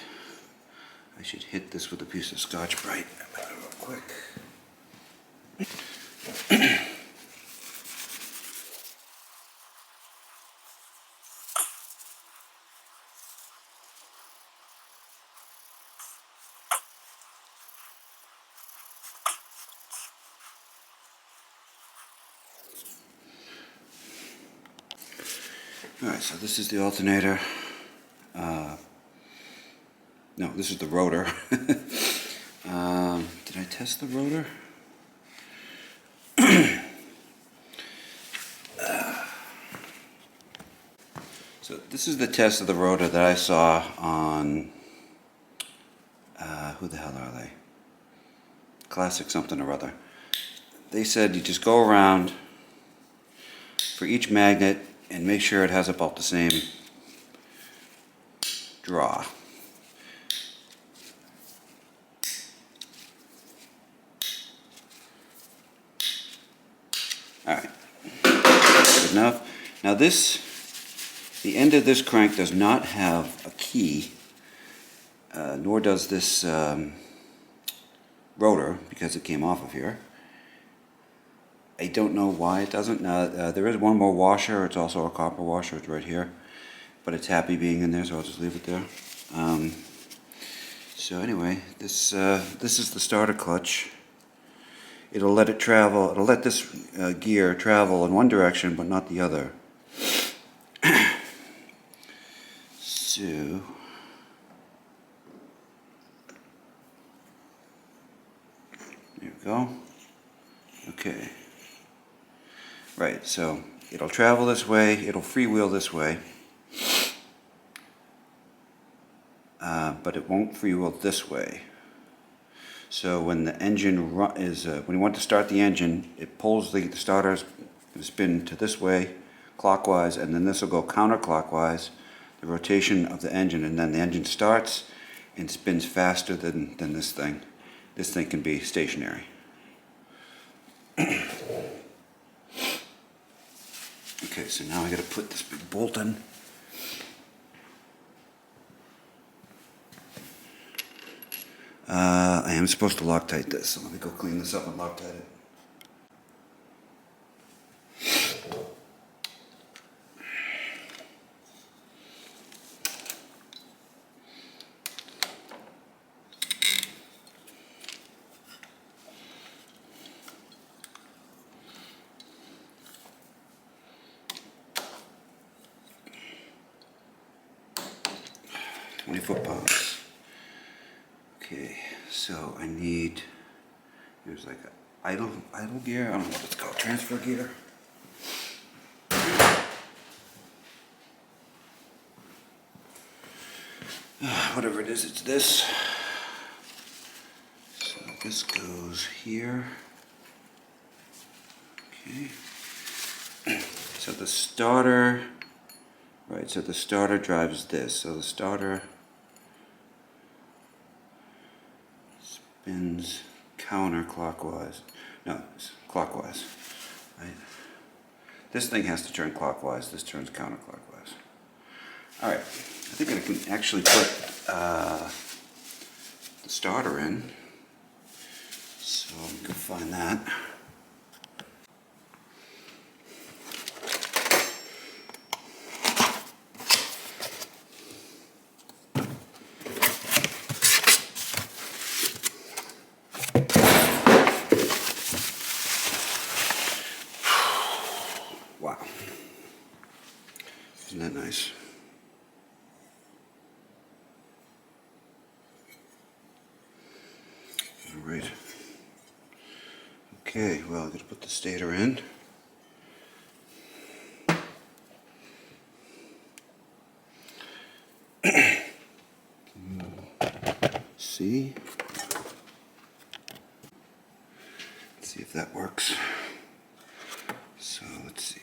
I should hit this with a piece of Scotch-Brite real quick. Alright, so this is the alternator. No, this is the rotor. Did I test the rotor? So this is the test of the rotor that I saw on, who the hell are they? Classic something or other. They said you just go around for each magnet and make sure it has about the same draw. Alright, good enough. Now the end of this crank does not have a key, nor does this rotor, because it came off of here. I don't know why it doesn't. Now, there is one more washer. It's also a copper washer. It's right here. But it's happy being in there, so I'll just leave it there. So anyway, this is the starter clutch. It'll let it travel. It'll let this gear travel in one direction, but not the other. So there we go. Okay. Right, so it'll travel this way, it'll freewheel this way, but it won't freewheel this way. So when the engine when you want to start the engine, it pulls the starter's spin to this way, clockwise, and then this will go counterclockwise, the rotation of the engine, and then the engine starts and spins faster than this thing. This thing can be stationary. Okay, so now I gotta put this big bolt in. I am supposed to Loctite this, so let me go clean this up and Loctite it. Foot-pounds. Okay, so I need, there's like an idle gear, I don't know what it's called, transfer gear. Whatever it is, it's this. So this goes here. Okay. So the starter, right, so the starter drives this. So the starter spins counterclockwise. No, it's clockwise. Right? This thing has to turn clockwise. This turns counterclockwise. All right. I think I can actually put the starter in. So we can find that. Wow. Isn't that nice? All right. Okay, well, I'm going to put the stator in. See? Let's see if that works. So let's see.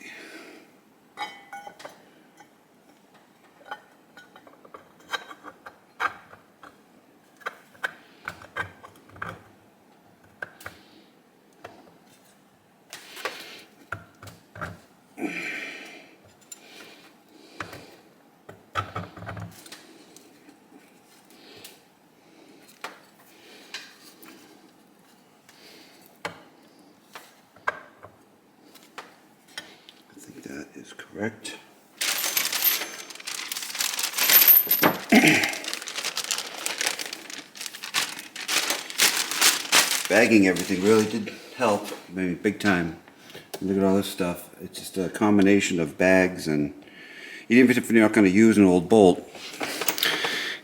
That is correct. Bagging everything really did help, maybe big time. Look at all this stuff. It's just a combination of bags, and even if you're not going to use an old bolt,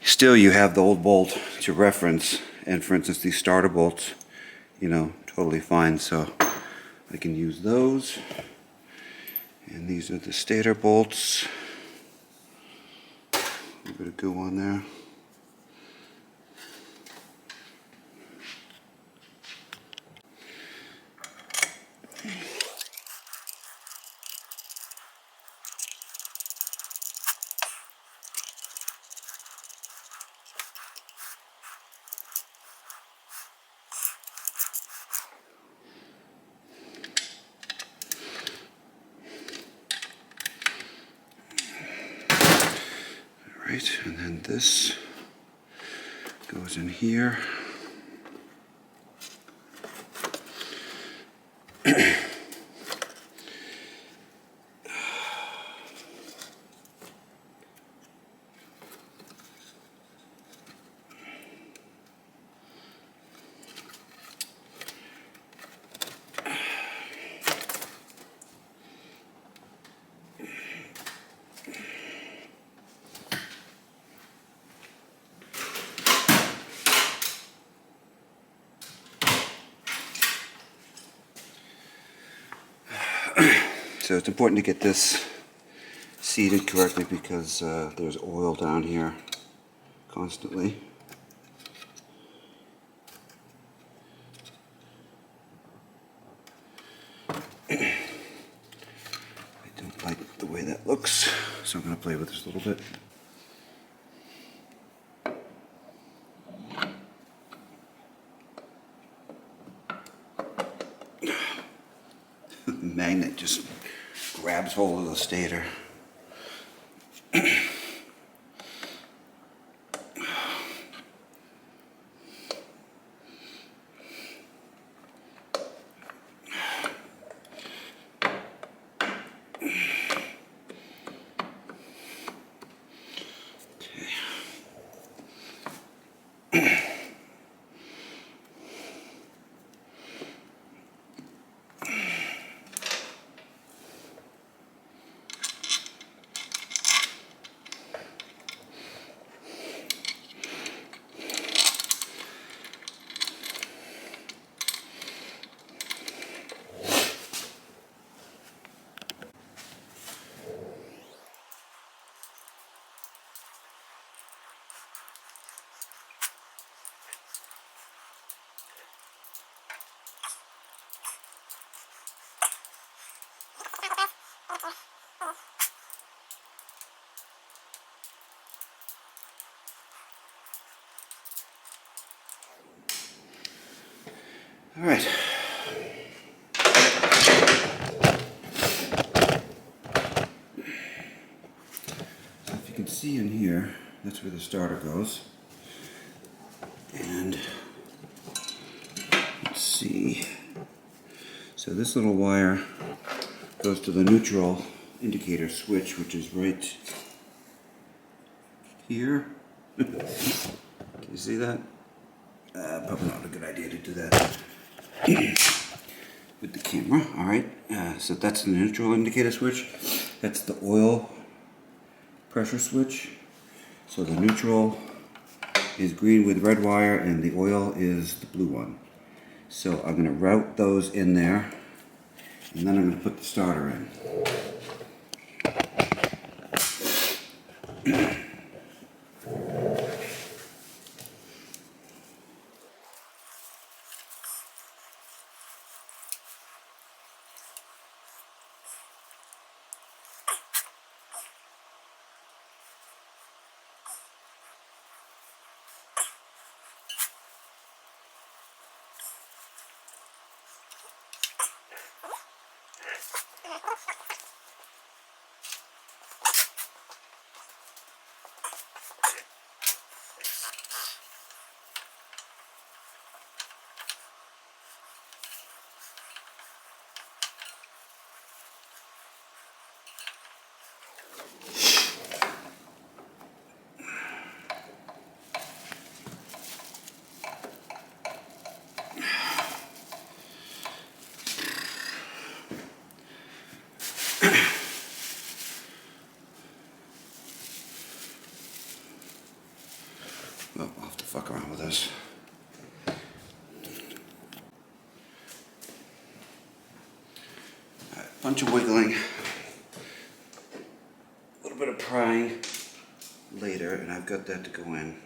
still you have the old bolt to reference. And for instance, these starter bolts, you know, totally fine. So I can use those. And these are the stator bolts. A little bit of goo on there. Right, and then this goes in here. So it's important to get this seated correctly because there's oil down here constantly. I don't like the way that looks, so I'm going to play with this a little bit. The magnet just grabs hold of the stator. All right. So if you can see in here, that's where the starter goes. And let's see. So this little wire goes to the neutral indicator switch, which is right here. Can you see that? Probably not a good idea to do that with the camera. Alright, so that's the neutral indicator switch. That's the oil pressure switch. So the neutral is green with red wire and the oil is the blue one. So I'm going to route those in there and then I'm going to put the starter in. Well, I'll have to fuck around with this. Alright, bunch of wiggling. A little bit of prying later, and I've got that to go in.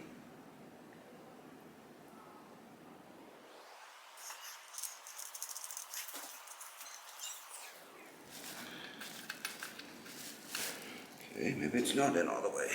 Okay, maybe it's not in all the way.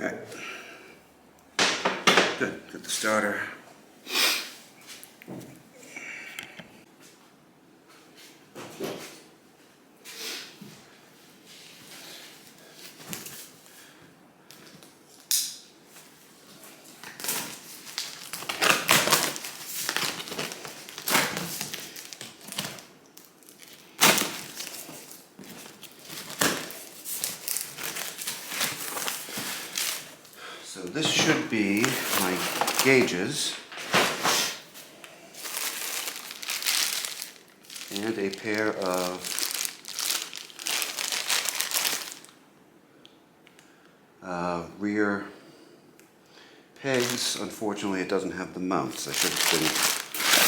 Alright. Good. Got the starter. So this should be my gauges and a pair of rear pegs. Unfortunately, it doesn't have the mounts. I should have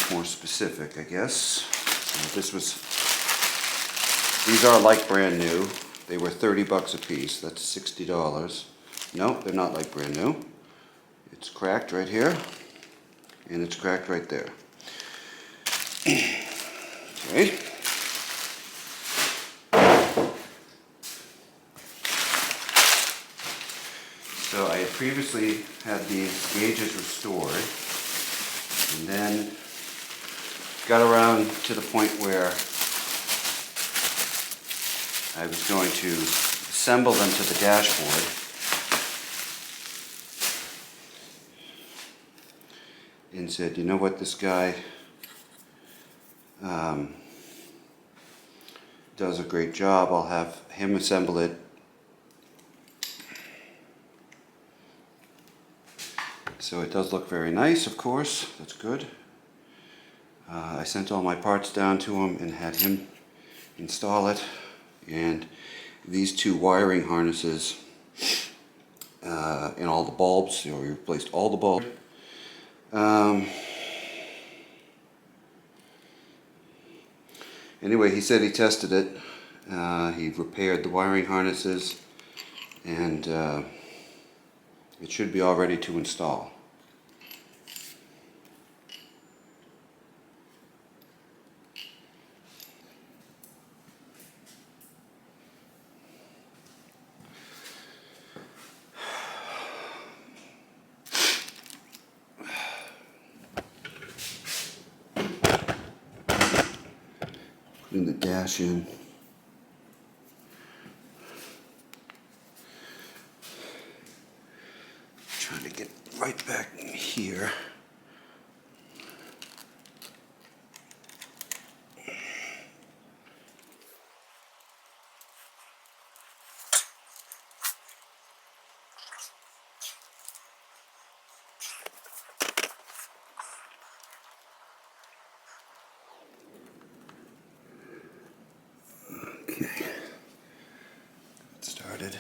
been more specific, I guess. These are like brand new. They were 30 bucks a piece. That's $60. No, they're not like brand new. It's cracked right here, and it's cracked right there. Okay. So I had previously had these gauges restored, and then got around to the point where I was going to assemble them to the dashboard. And said, you know what, this guy does a great job. I'll have him assemble it. So it does look very nice, of course. That's good. I sent all my parts down to him and had him install it. And these two wiring harnesses and all the bulbs, we replaced all the bulbs. Anyway, he said he tested it. He repaired the wiring harnesses, and it should be all ready to install. Putting the dash in. Trying to get right back here. Okay, started.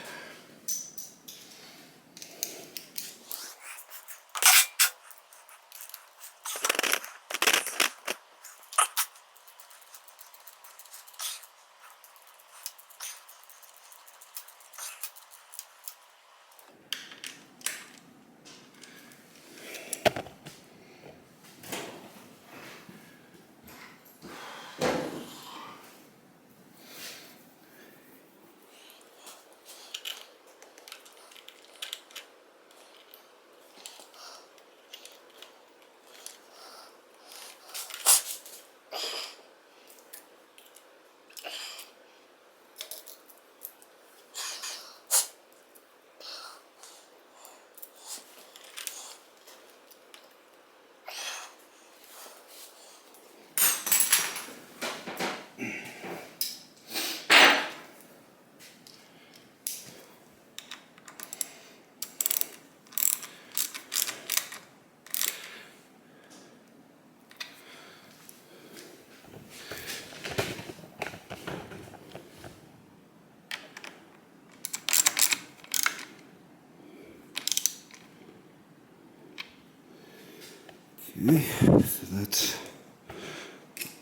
Okay, so that's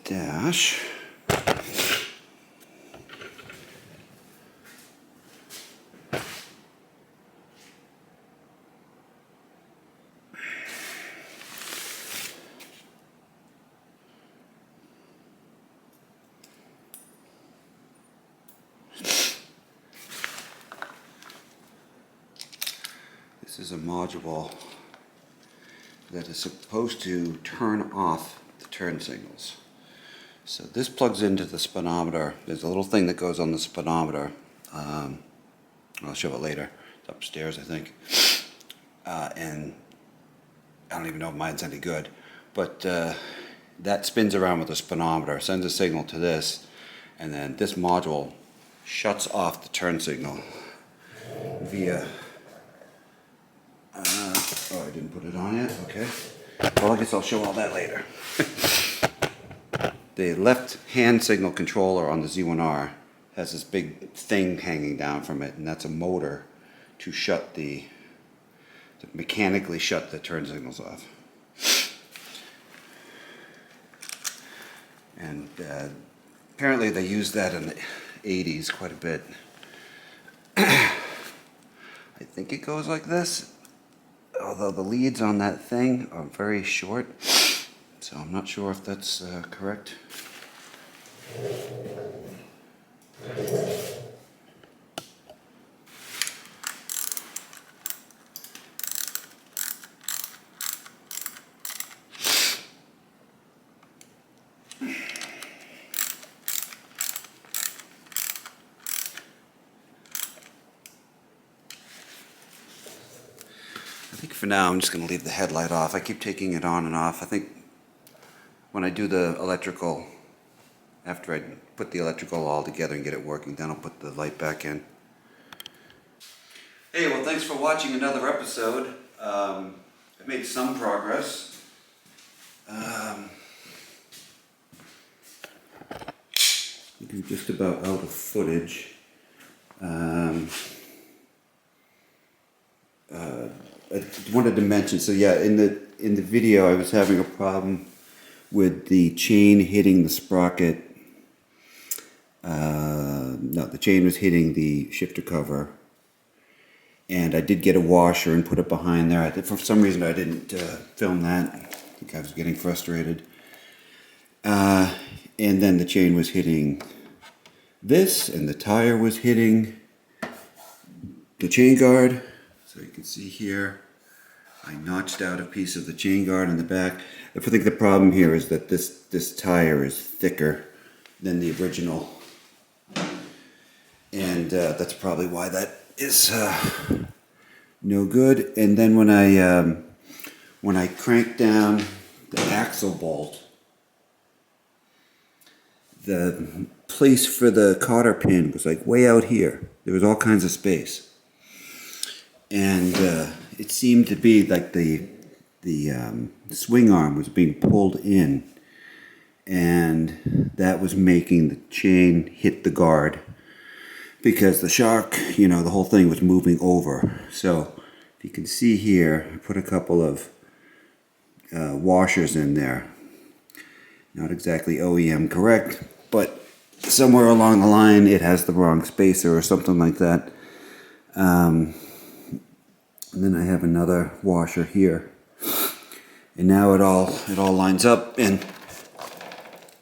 dash. This is a module that is supposed to turn off the turn signals. So this plugs into the speedometer. There's a little thing that goes on the speedometer. I'll show it later. It's upstairs, I think. And I don't even know if mine's any good. But that spins around with the speedometer, sends a signal to this, and then this module shuts off the turn signal via... oh, I didn't put it on yet. Okay. Well, I guess I'll show all that later. The left hand signal controller on the Z1R has this big thing hanging down from it, and that's a motor to mechanically shut the turn signals off. And apparently they used that in the 80s quite a bit. I think it goes like this, although the leads on that thing are very short, so I'm not sure if that's correct. I think for now I'm just going to leave the headlight off. I keep taking it on and off. I think when I do the electrical, after I put the electrical all together and get it working, then I'll put the light back in. Hey, well, thanks for watching another episode. I've made some progress. I'm just about out of footage. I wanted to mention, so yeah, in the video I was having a problem with the chain hitting the sprocket. No, the chain was hitting the shifter cover, and I did get a washer and put it behind there. For some reason I didn't film that. I think I was getting frustrated. And then the chain was hitting this, and the tire was hitting the chain guard. So you can see here, I notched out a piece of the chain guard in the back. I think the problem here is that this tire is thicker than the original. And that's probably why that is no good. And then when I crank down the axle bolt, the place for the cotter pin was like way out here. There was all kinds of space. And it seemed to be like the swing arm was being pulled in, and that was making the chain hit the guard because the shock, the whole thing was moving over. So if you can see here, I put a couple of washers in there. Not exactly OEM correct, but somewhere along the line it has the wrong spacer or something like that. And then I have another washer here, and now it all lines up and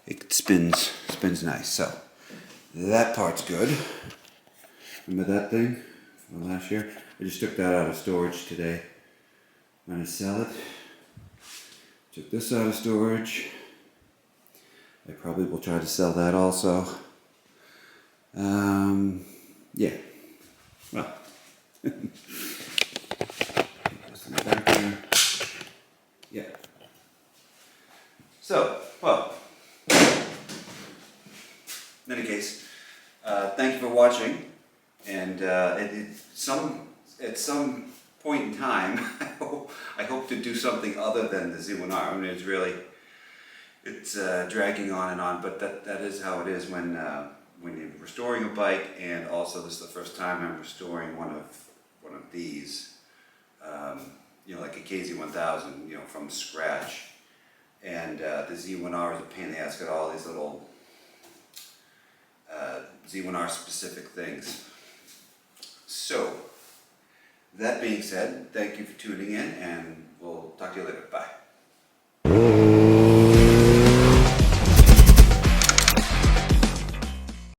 it spins nice. So that part's good. Remember that thing from last year? I just took that out of storage today. I'm gonna sell it. Took this out of storage. I probably will try to sell that also. Yeah. Well. Back there. Yeah. So, well, in any case, thank you for watching, and at some point in time, I hope to do something other than the Z1R. I mean, it's dragging on, but that is how it is when you're restoring a bike, and also this is the first time I'm restoring one of these. Like a KZ1000, from scratch. And the Z1R is a pain in the ass. Got all these little Z1R specific things. So, that being said, thank you for tuning in, and we'll talk to you later. Bye.